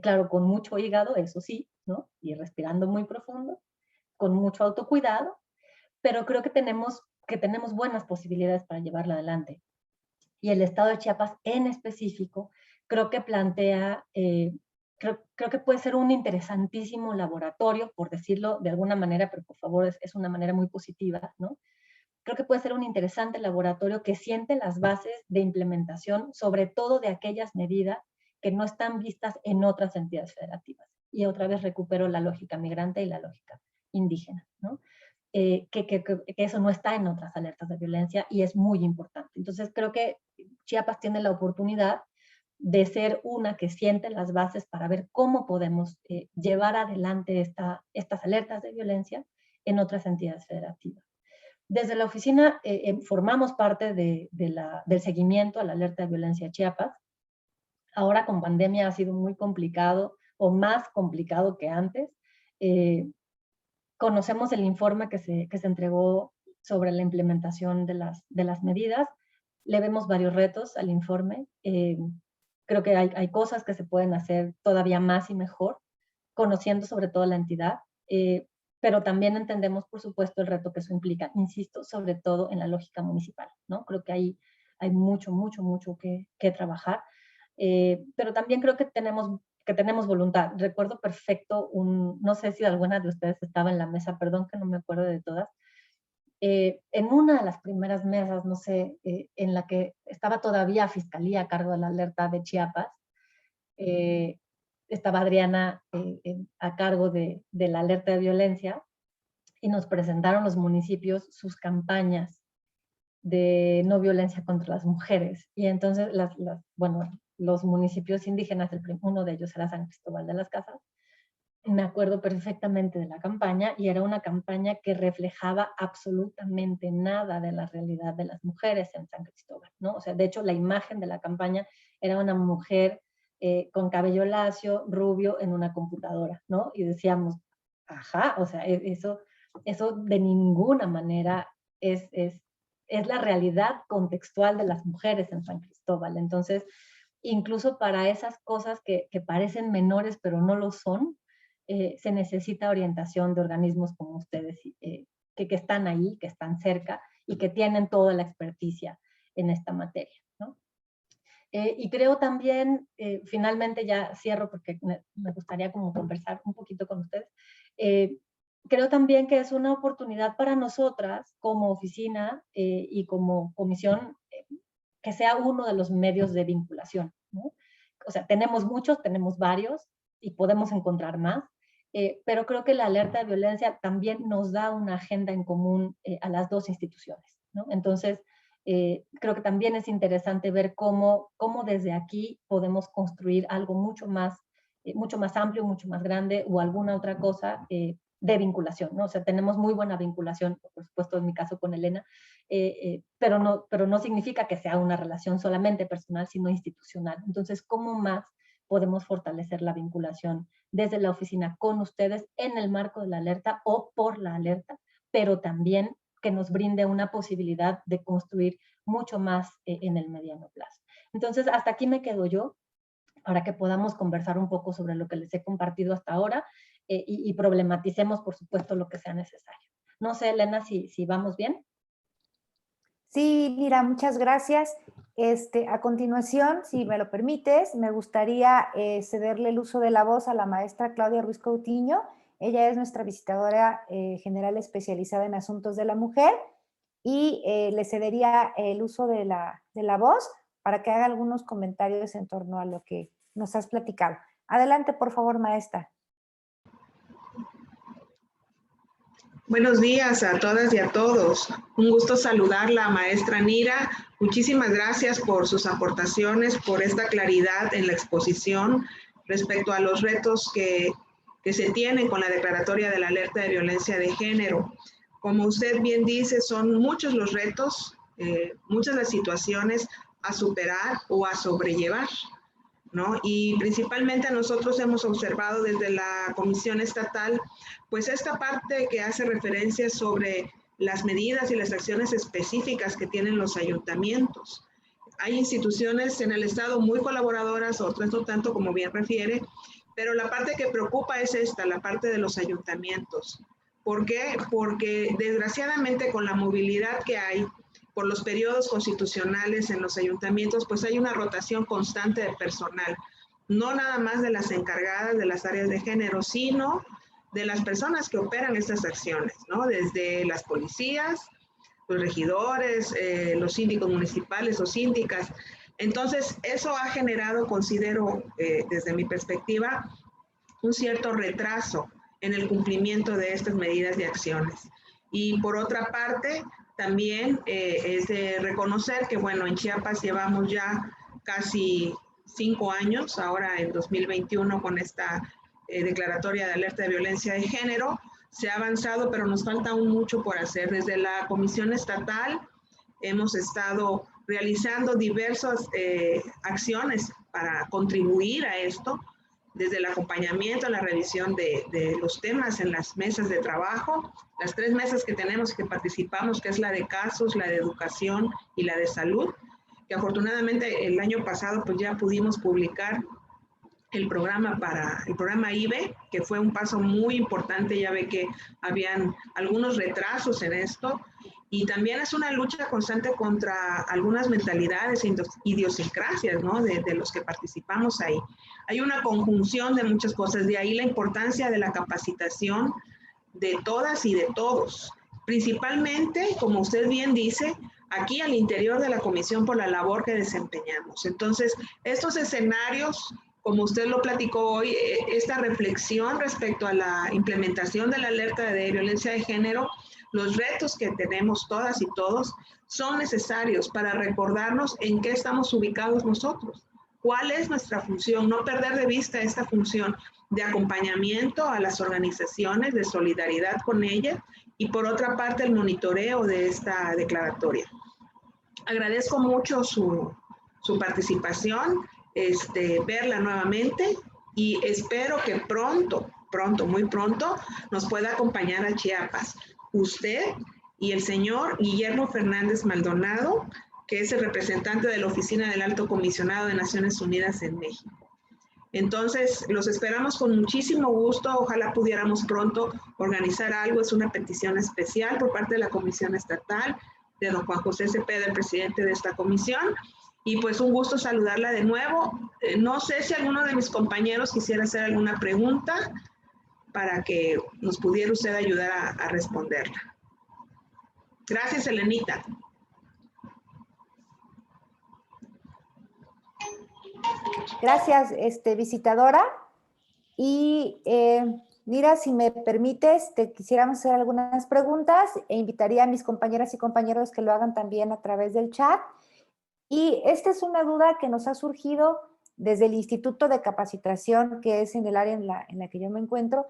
claro, con mucho hígado, eso sí, ¿no? Y respirando muy profundo, con mucho autocuidado, pero creo que tenemos buenas posibilidades para llevarla adelante. Y el estado de Chiapas en específico creo que plantea creo que puede ser un interesantísimo laboratorio, por decirlo de alguna manera, pero por favor es una manera muy positiva, ¿no? Creo que puede ser un interesante laboratorio que siente las bases de implementación, sobre todo de aquellas medidas que no están vistas en otras entidades federativas. Y otra vez recupero la lógica migrante y la lógica indígena, ¿no? Que eso no está en otras alertas de violencia y es muy importante. Entonces creo que Chiapas tiene la oportunidad de ser una que siente las bases para ver cómo podemos llevar adelante estas alertas de violencia en otras entidades federativas. Desde la oficina formamos parte del seguimiento a la alerta de violencia Chiapas. Ahora con pandemia ha sido muy complicado, o más complicado que antes. Conocemos el informe que se entregó sobre la implementación de las medidas. Le vemos varios retos al informe. Creo que hay cosas que se pueden hacer todavía más y mejor, conociendo sobre todo la entidad. Pero también entendemos, por supuesto, el reto que eso implica, insisto, sobre todo en la lógica municipal, ¿no? Creo que hay mucho que trabajar, pero también creo que tenemos voluntad. Recuerdo perfecto no sé si alguna de ustedes estaba en la mesa, perdón que no me acuerdo de todas, en una de las primeras mesas, no sé, en la que estaba todavía Fiscalía a cargo de la alerta de Chiapas, estaba Adriana a cargo de la alerta de violencia y nos presentaron los municipios sus campañas de no violencia contra las mujeres. Y entonces, los municipios indígenas, uno de ellos era San Cristóbal de las Casas, me acuerdo perfectamente de la campaña y era una campaña que reflejaba absolutamente nada de la realidad de las mujeres en San Cristóbal, ¿no? O sea, de hecho, la imagen de la campaña era una mujer con cabello lacio, rubio, en una computadora, ¿no? Y decíamos, ajá, o sea, eso de ninguna manera es la realidad contextual de las mujeres en San Cristóbal. Entonces, incluso para esas cosas que parecen menores pero no lo son, se necesita orientación de organismos como ustedes, que están ahí, que están cerca y que tienen toda la experticia en esta materia, ¿no? Y creo también, finalmente ya cierro porque me gustaría como conversar un poquito con ustedes, creo también que es una oportunidad para nosotras como oficina y como comisión que sea uno de los medios de vinculación, ¿no? O sea, tenemos muchos, tenemos varios y podemos encontrar más, pero creo que la alerta de violencia también nos da una agenda en común a las dos instituciones, ¿no? Entonces, creo que también es interesante ver cómo desde aquí podemos construir algo mucho más amplio, mucho más grande o alguna otra cosa de vinculación, ¿no? O sea, tenemos muy buena vinculación, por supuesto en mi caso con Elena, pero no significa que sea una relación solamente personal, sino institucional. Entonces, ¿cómo más podemos fortalecer la vinculación desde la oficina con ustedes en el marco de la alerta o por la alerta, pero también que nos brinde una posibilidad de construir mucho más en el mediano plazo? Entonces, hasta aquí me quedo yo para que podamos conversar un poco sobre lo que les he compartido hasta ahora y problematicemos, por supuesto, lo que sea necesario. No sé, Elena, si vamos bien. Sí, mira, muchas gracias. A continuación, si me lo permites, me gustaría cederle el uso de la voz a la maestra Claudia Ruiz Coutinho. Ella es nuestra visitadora general especializada en asuntos de la mujer y le cedería el uso de la voz para que haga algunos comentarios en torno a lo que nos has platicado. Adelante, por favor, maestra. Buenos días a todas y a todos. Un gusto saludarla, maestra Nira. Muchísimas gracias por sus aportaciones, por esta claridad en la exposición respecto a los retos que se tienen con la declaratoria de la alerta de violencia de género. Como usted bien dice, son muchos los retos, muchas las situaciones a superar o a sobrellevar, ¿no? Y principalmente nosotros hemos observado desde la Comisión Estatal, pues esta parte que hace referencia sobre las medidas y las acciones específicas que tienen los ayuntamientos. Hay instituciones en el Estado muy colaboradoras, otras no tanto, como bien refiere, pero la parte que preocupa es esta, la parte de los ayuntamientos. ¿Por qué? Porque desgraciadamente con la movilidad que hay por los periodos constitucionales en los ayuntamientos, pues hay una rotación constante de personal. no nada más de las encargadas de las áreas de género, sino de las personas que operan estas acciones, ¿no? Desde las policías, los regidores, los síndicos municipales o síndicas. Entonces, eso ha generado, considero, desde mi perspectiva, un cierto retraso en el cumplimiento de estas medidas y acciones. Y por otra parte, también es de reconocer que, bueno, en Chiapas llevamos ya casi 5 años, ahora en 2021, con esta declaratoria de alerta de violencia de género. Se ha avanzado, pero nos falta aún mucho por hacer. Desde la Comisión Estatal hemos estado realizando diversas acciones para contribuir a esto, desde el acompañamiento, la revisión de los temas en las mesas de trabajo, las 3 mesas que tenemos que participamos, que es la de casos, la de educación y la de salud, que afortunadamente el año pasado pues ya pudimos publicar el programa IBE, que fue un paso muy importante. Ya ve que habían algunos retrasos en esto, y también es una lucha constante contra algunas mentalidades e idiosincrasias, ¿no? de los que participamos ahí. Hay una conjunción de muchas cosas, de ahí la importancia de la capacitación de todas y de todos, principalmente, como usted bien dice, aquí al interior de la comisión por la labor que desempeñamos. Entonces, estos escenarios, como usted lo platicó hoy, esta reflexión respecto a la implementación de la alerta de violencia de género, los retos que tenemos todas y todos son necesarios para recordarnos en qué estamos ubicados nosotros, cuál es nuestra función, no perder de vista esta función de acompañamiento a las organizaciones, de solidaridad con ellas, y por otra parte el monitoreo de esta declaratoria. Agradezco mucho su participación, verla nuevamente, y espero que pronto, muy pronto, nos pueda acompañar a Chiapas. Usted y el señor Guillermo Fernández Maldonado, que es el representante de la Oficina del Alto Comisionado de Naciones Unidas en México. Entonces, los esperamos con muchísimo gusto. Ojalá pudiéramos pronto organizar algo. Es una petición especial por parte de la Comisión Estatal, de don Juan José Cepeda, el presidente de esta comisión. Y pues un gusto saludarla de nuevo. No sé si alguno de mis compañeros quisiera hacer alguna pregunta para que nos pudiera usted ayudar a responderla. Gracias, Elenita. Gracias, visitadora. Y mira, si me permites, te quisiéramos hacer algunas preguntas e invitaría a mis compañeras y compañeros que lo hagan también a través del chat. Y esta es una duda que nos ha surgido desde el Instituto de Capacitación, que es en el área en la que yo me encuentro,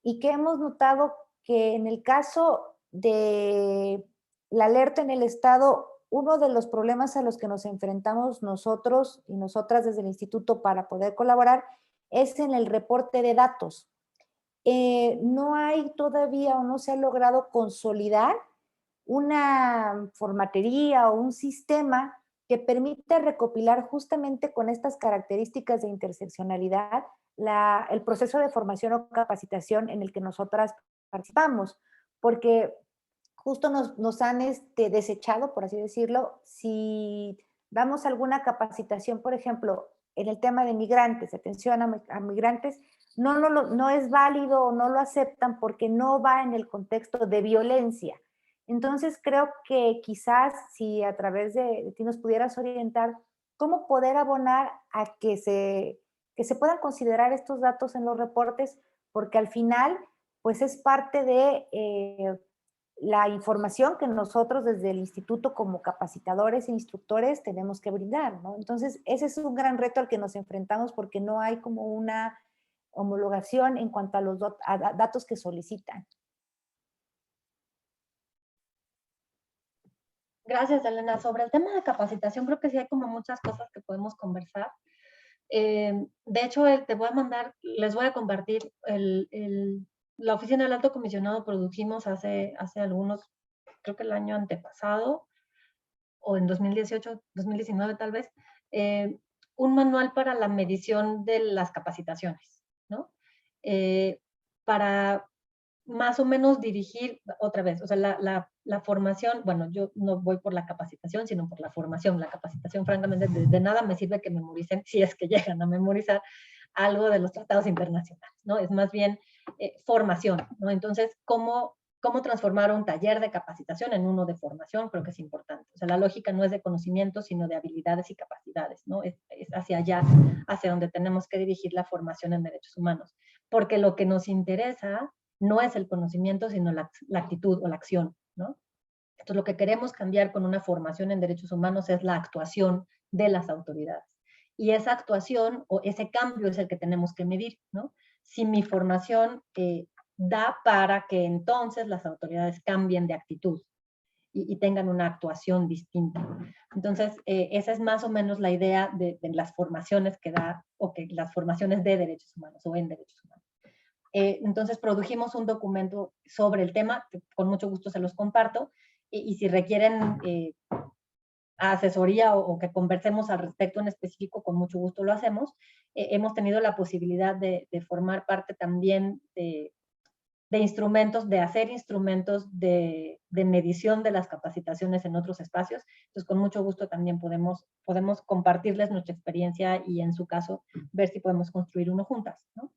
y que hemos notado que en el caso de la alerta en el Estado, uno de los problemas a los que nos enfrentamos nosotros y nosotras desde el instituto para poder colaborar es en el reporte de datos. No hay todavía o no se ha logrado consolidar una formatería o un sistema que permita recopilar justamente con estas características de interseccionalidad el proceso de formación o capacitación en el que nosotras participamos, porque justo nos han desechado, por así decirlo, si damos alguna capacitación, por ejemplo, en el tema de migrantes, atención a migrantes, no es válido o no lo aceptan porque no va en el contexto de violencia. Entonces creo que quizás si a través de ti nos pudieras orientar cómo poder abonar a que se puedan considerar estos datos en los reportes, porque al final pues es parte de la información que nosotros desde el instituto como capacitadores e instructores tenemos que brindar, ¿no? Entonces ese es un gran reto al que nos enfrentamos porque no hay como una homologación en cuanto a los datos que solicitan. Gracias, Elena. Sobre el tema de capacitación, creo que sí hay como muchas cosas que podemos conversar. De hecho, les voy a compartir la Oficina del Alto Comisionado. Produjimos hace algunos, creo que el año antepasado, o en 2018, 2019 tal vez, un manual para la medición de las capacitaciones, ¿no? Para más o menos dirigir, otra vez, o sea, la formación, bueno, yo no voy por la capacitación, sino por la formación. La capacitación, francamente, de nada me sirve que memoricen, si es que llegan a memorizar algo de los tratados internacionales, ¿no? Es más bien formación, ¿no? Entonces, ¿cómo transformar un taller de capacitación en uno de formación? Creo que es importante. O sea, la lógica no es de conocimiento, sino de habilidades y capacidades, ¿no? Es hacia allá, hacia donde tenemos que dirigir la formación en derechos humanos. Porque lo que nos interesa no es el conocimiento, sino la actitud o la acción, ¿no? Entonces, lo que queremos cambiar con una formación en derechos humanos es la actuación de las autoridades. Y esa actuación o ese cambio es el que tenemos que medir, ¿no? Si mi formación da para que entonces las autoridades cambien de actitud y tengan una actuación distinta. Entonces, esa es más o menos la idea de las formaciones que da, o que las formaciones de derechos humanos o en derechos humanos. Entonces produjimos un documento sobre el tema, que con mucho gusto se los comparto, y si requieren asesoría o que conversemos al respecto en específico, con mucho gusto lo hacemos. Hemos tenido la posibilidad de formar parte también de instrumentos, de hacer instrumentos de medición de las capacitaciones en otros espacios. Entonces, con mucho gusto también podemos compartirles nuestra experiencia y, en su caso, ver si podemos construir uno juntas, ¿no?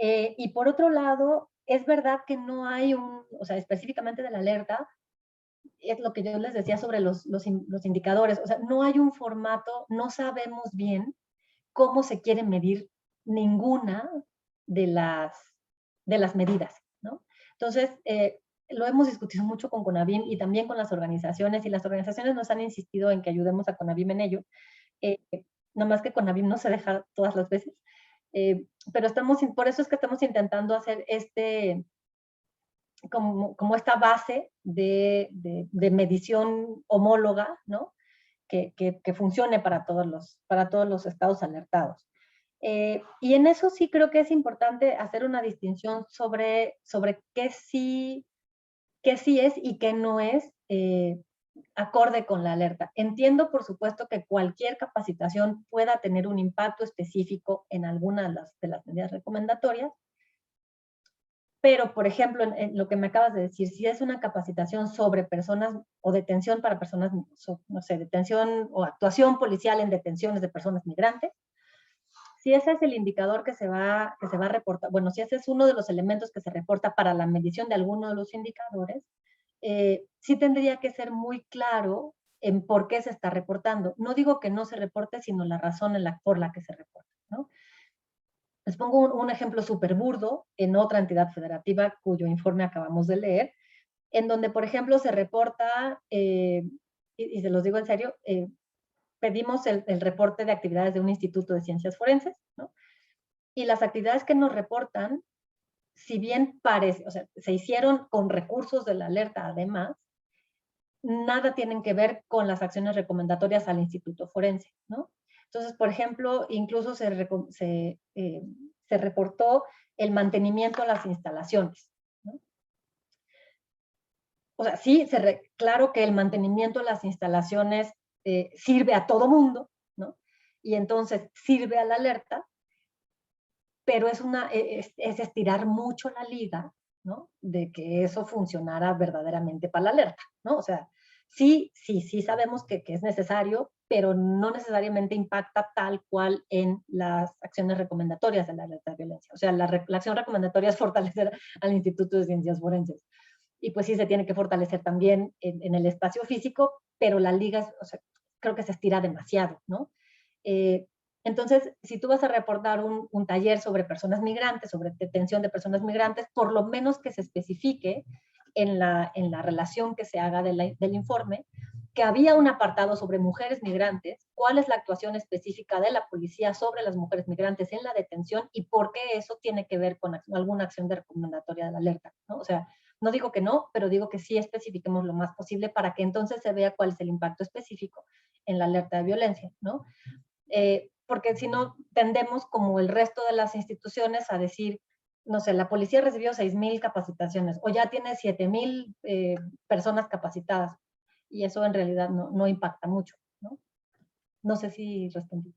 Y por otro lado, es verdad que no hay o sea, específicamente de la alerta, es lo que yo les decía sobre los indicadores, o sea, no hay un formato, no sabemos bien cómo se quiere medir ninguna de las medidas, ¿no? Entonces, lo hemos discutido mucho con CONAVIM y también con las organizaciones, y las organizaciones nos han insistido en que ayudemos a CONAVIM en ello. Nada más que CONAVIM no se deja todas las veces. Pero por eso es que estamos intentando hacer como esta base de medición homóloga, ¿no? Que funcione para todos los estados alertados. Y en eso sí creo que es importante hacer una distinción sobre qué sí es y qué no es acorde con la alerta. Entiendo, por supuesto, que cualquier capacitación pueda tener un impacto específico en alguna de las medidas recomendatorias, pero, por ejemplo, en lo que me acabas de decir, si es una capacitación sobre personas o detención para personas, no sé, detención o actuación policial en detenciones de personas migrantes, si ese es el indicador que se va a reportar, bueno, si ese es uno de los elementos que se reporta para la medición de alguno de los indicadores, sí tendría que ser muy claro en por qué se está reportando. No digo que no se reporte, sino la razón por la que se reporta, ¿no? Les pongo un ejemplo súper burdo en otra entidad federativa cuyo informe acabamos de leer, en donde, por ejemplo, se reporta, y se los digo en serio, pedimos el reporte de actividades de un instituto de ciencias forenses, ¿no? Y las actividades que nos reportan, si bien o sea, se hicieron con recursos de la alerta además, nada tienen que ver con las acciones recomendatorias al instituto forense, ¿no? Entonces, por ejemplo, incluso se reportó el mantenimiento de las instalaciones, ¿no? O sea, sí, claro que el mantenimiento de las instalaciones sirve a todo mundo, ¿no? Y entonces sirve a la alerta, pero es estirar mucho la liga, ¿no? De que eso funcionara verdaderamente para la alerta, ¿no? O sea, sí sabemos que es necesario, pero no necesariamente impacta tal cual en las acciones recomendatorias de la alerta de violencia. O sea, la acción recomendatoria es fortalecer al Instituto de Ciencias Forenses. Y pues sí se tiene que fortalecer también en el espacio físico, pero la liga, o sea, creo que se estira demasiado, ¿no? Entonces, si tú vas a reportar un taller sobre personas migrantes, sobre detención de personas migrantes, por lo menos que se especifique en la relación que se haga del informe, que había un apartado sobre mujeres migrantes, cuál es la actuación específica de la policía sobre las mujeres migrantes en la detención y por qué eso tiene que ver con alguna acción de recomendatoria de la alerta, ¿no? O sea, no digo que no, pero digo que sí especifiquemos lo más posible para que entonces se vea cuál es el impacto específico en la alerta de violencia, ¿no? Porque si no, tendemos como el resto de las instituciones a decir, no sé, la policía recibió 6,000 capacitaciones o ya tiene 7,000 personas capacitadas y eso en realidad no impacta mucho, ¿no? No sé si respondí.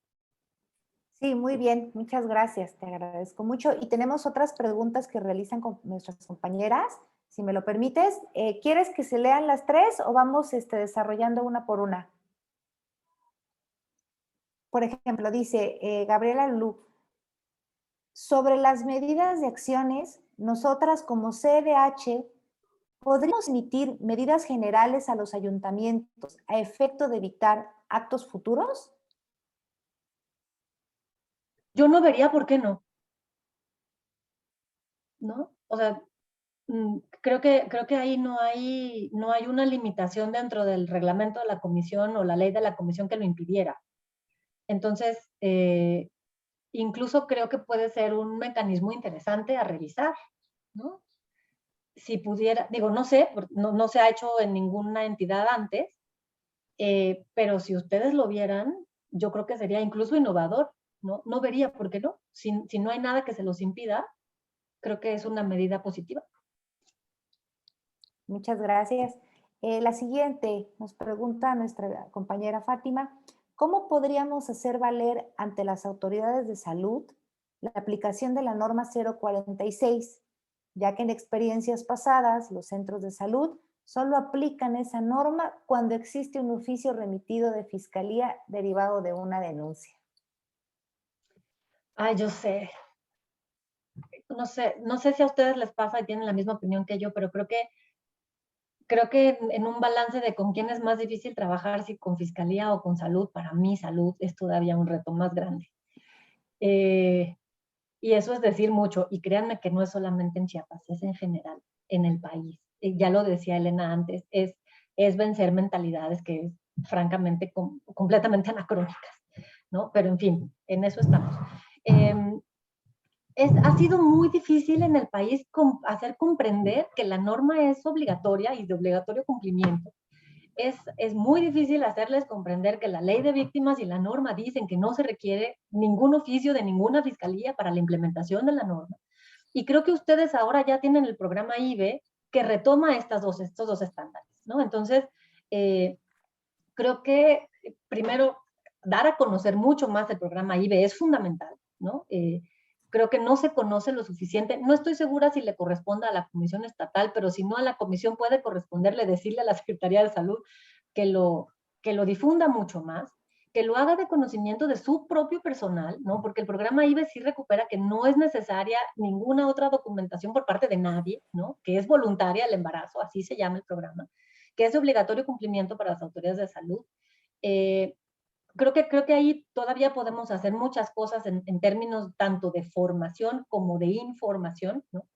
Sí, muy bien, muchas gracias, te agradezco mucho. Y tenemos otras preguntas que realizan nuestras compañeras, si me lo permites. ¿Quieres que se lean las tres o vamos desarrollando una por una? Por ejemplo, dice Gabriela Lu, sobre las medidas de acciones, nosotras como CDH, ¿podríamos emitir medidas generales a los ayuntamientos a efecto de evitar actos futuros? Yo no vería por qué no, ¿no? O sea, creo que ahí no hay una limitación dentro del reglamento de la comisión o la ley de la comisión que lo impidiera. Entonces, incluso creo que puede ser un mecanismo interesante a revisar, ¿no? Si pudiera, digo, no sé, no se ha hecho en ninguna entidad antes, pero si ustedes lo vieran, yo creo que sería incluso innovador, ¿no? No vería por qué no. Si no hay nada que se los impida, creo que es una medida positiva. Muchas gracias. La siguiente nos pregunta nuestra compañera Fátima, ¿cómo podríamos hacer valer ante las autoridades de salud la aplicación de la norma 046, ya que en experiencias pasadas los centros de salud solo aplican esa norma cuando existe un oficio remitido de fiscalía derivado de una denuncia? Ay, yo sé. No sé si a ustedes les pasa y tienen la misma opinión que yo, pero creo que en un balance de con quién es más difícil trabajar, si con fiscalía o con salud, para mí salud es todavía un reto más grande. Y eso es decir mucho, y créanme que no es solamente en Chiapas, es en general, en el país. Ya lo decía Elena antes, es vencer mentalidades que es francamente completamente anacrónicas, ¿no? Pero en fin, en eso estamos. Ha sido muy difícil en el país hacer comprender que la norma es obligatoria y de obligatorio cumplimiento. Es muy difícil hacerles comprender que la ley de víctimas y la norma dicen que no se requiere ningún oficio de ninguna fiscalía para la implementación de la norma. Y creo que ustedes ahora ya tienen el programa IBE que retoma estos dos estándares, ¿no? Entonces, creo que primero dar a conocer mucho más el programa IBE es fundamental, ¿no? Creo que no se conoce lo suficiente. No estoy segura si le corresponde a la Comisión Estatal, pero si no a la Comisión puede corresponderle decirle a la Secretaría de Salud que lo difunda mucho más, que lo haga de conocimiento de su propio personal, ¿no? Porque el programa IBE sí recupera que no es necesaria ninguna otra documentación por parte de nadie, ¿no? Que es voluntaria el embarazo, así se llama el programa, que es de obligatorio cumplimiento para las autoridades de salud. Creo que ahí todavía podemos hacer muchas cosas en términos tanto de formación como de información, ¿no?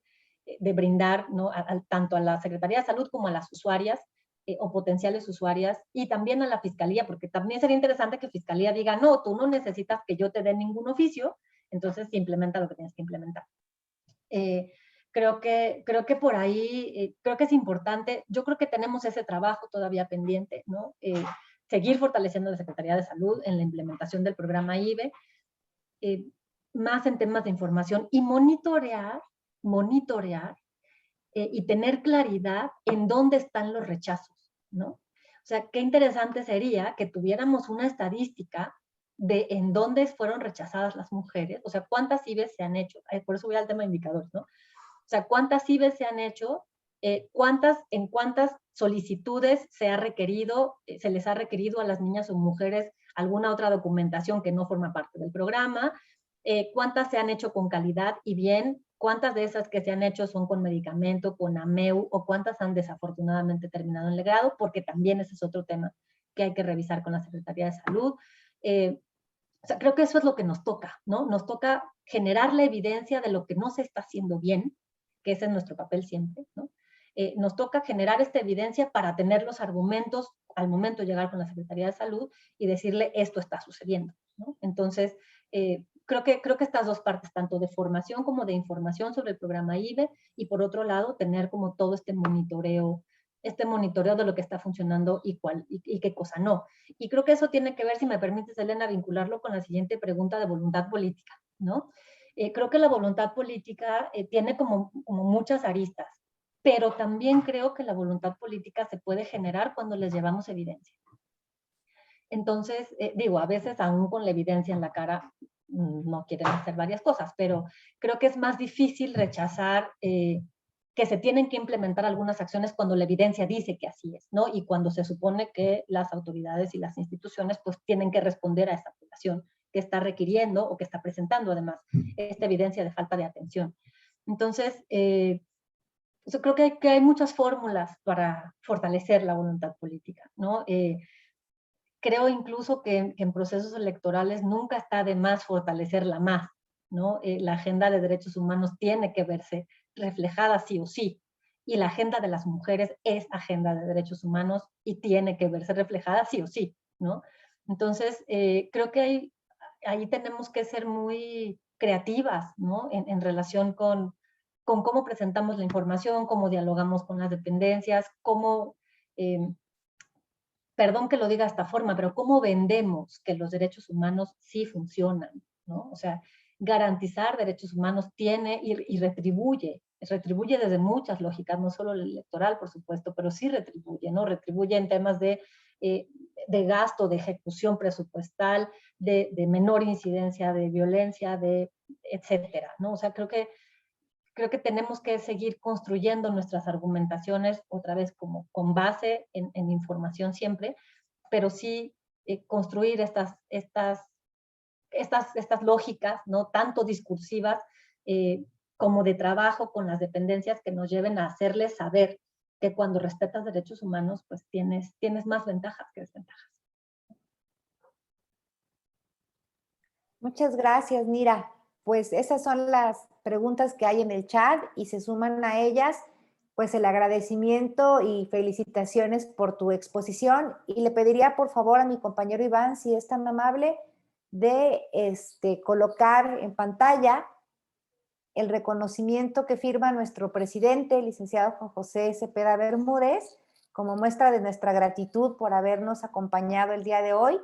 De brindar, ¿no? Tanto a la Secretaría de Salud como a las usuarias o potenciales usuarias, y también a la Fiscalía, porque también sería interesante que Fiscalía diga, no, tú no necesitas que yo te dé ningún oficio, entonces implementa lo que tienes que implementar. Creo que por ahí, creo que es importante, yo creo que tenemos ese trabajo todavía pendiente, ¿no? Seguir fortaleciendo la Secretaría de Salud en la implementación del programa IBE, más en temas de información y monitorear y tener claridad en dónde están los rechazos, ¿no? O sea, qué interesante sería que tuviéramos una estadística de en dónde fueron rechazadas las mujeres, o sea, cuántas IBEs se han hecho, por eso voy al tema de indicadores, ¿no? O sea, cuántas IBEs se han hecho, en cuántas solicitudes se les ha requerido a las niñas o mujeres alguna otra documentación que no forma parte del programa, cuántas se han hecho con calidad y bien, cuántas de esas que se han hecho son con medicamento, con AMEU, o cuántas han desafortunadamente terminado en legrado, porque también ese es otro tema que hay que revisar con la Secretaría de Salud. O sea, creo que eso es lo que nos toca, ¿no? Nos toca generar la evidencia de lo que no se está haciendo bien, que ese es nuestro papel siempre, ¿no? Nos toca generar esta evidencia para tener los argumentos al momento de llegar con la Secretaría de Salud y decirle esto está sucediendo, ¿no? Entonces, creo que estas dos partes, tanto de formación como de información sobre el programa IBE, y por otro lado, tener como todo este monitoreo de lo que está funcionando y qué cosa no. Y creo que eso tiene que ver, si me permites, Elena, vincularlo con la siguiente pregunta de voluntad política, ¿no? Creo que la voluntad política tiene como muchas aristas, pero también creo que la voluntad política se puede generar cuando les llevamos evidencia. Entonces, digo, a veces aún con la evidencia en la cara, no quieren hacer varias cosas, pero creo que es más difícil rechazar que se tienen que implementar algunas acciones cuando la evidencia dice que así es, ¿no? Y cuando se supone que las autoridades y las instituciones pues tienen que responder a esa población que está requiriendo o que está presentando además esta evidencia de falta de atención. Entonces, yo creo que hay muchas fórmulas para fortalecer la voluntad política, ¿no? Creo incluso que en procesos electorales nunca está de más fortalecerla más, ¿no? La agenda de derechos humanos tiene que verse reflejada sí o sí, y la agenda de las mujeres es agenda de derechos humanos y tiene que verse reflejada sí o sí, ¿no? Entonces, creo que ahí tenemos que ser muy creativas, ¿no? En relación con cómo presentamos la información, cómo dialogamos con las dependencias, cómo... perdón que lo diga de esta forma, pero ¿cómo vendemos que los derechos humanos sí funcionan? ¿No? O sea, garantizar derechos humanos tiene y retribuye desde muchas lógicas, no solo la electoral, por supuesto, pero sí retribuye, ¿no? Retribuye en temas de gasto, de ejecución presupuestal, de menor incidencia de violencia, etcétera, ¿no? O sea, creo que tenemos que seguir construyendo nuestras argumentaciones, otra vez como con base en información siempre, pero sí construir estas lógicas, ¿no? Tanto discursivas como de trabajo con las dependencias que nos lleven a hacerles saber que cuando respetas derechos humanos, pues tienes más ventajas que desventajas. Muchas gracias, Nira. Pues esas son las preguntas que hay en el chat y se suman a ellas pues el agradecimiento y felicitaciones por tu exposición, y le pediría por favor a mi compañero Iván, si es tan amable, de colocar en pantalla el reconocimiento que firma nuestro presidente, el licenciado Juan José Cepeda Bermúdez, como muestra de nuestra gratitud por habernos acompañado el día de hoy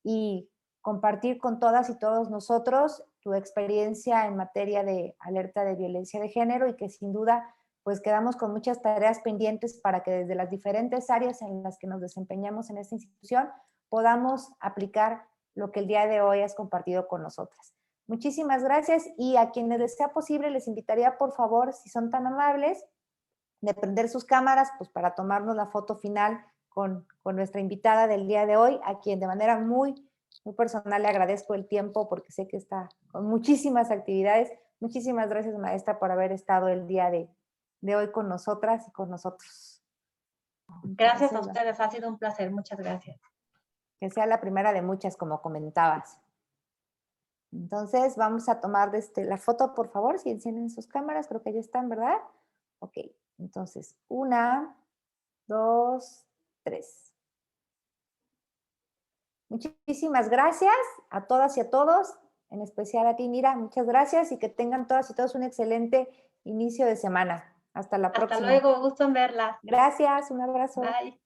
y compartir con todas y todos nosotros tu experiencia en materia de alerta de violencia de género, y que sin duda pues quedamos con muchas tareas pendientes para que desde las diferentes áreas en las que nos desempeñamos en esta institución podamos aplicar lo que el día de hoy has compartido con nosotras. Muchísimas gracias, y a quienes les sea posible les invitaría por favor, si son tan amables, de prender sus cámaras pues para tomarnos la foto final con nuestra invitada del día de hoy, a quien de manera muy personal le agradezco el tiempo porque sé que está con muchísimas actividades. Muchísimas gracias, maestra, por haber estado el día de hoy con nosotras y con nosotros. Gracias a ustedes, ha sido un placer, muchas gracias. Que sea la primera de muchas, como comentabas. Entonces vamos a tomar la foto, por favor, si encienden sus cámaras, creo que ya están, ¿verdad? Ok, entonces 1, 2, 3. Muchísimas gracias a todas y a todos, en especial a ti, Nira, muchas gracias, y que tengan todas y todos un excelente inicio de semana. Hasta la próxima. Hasta luego, gusto en verla. Gracias, un abrazo. Bye.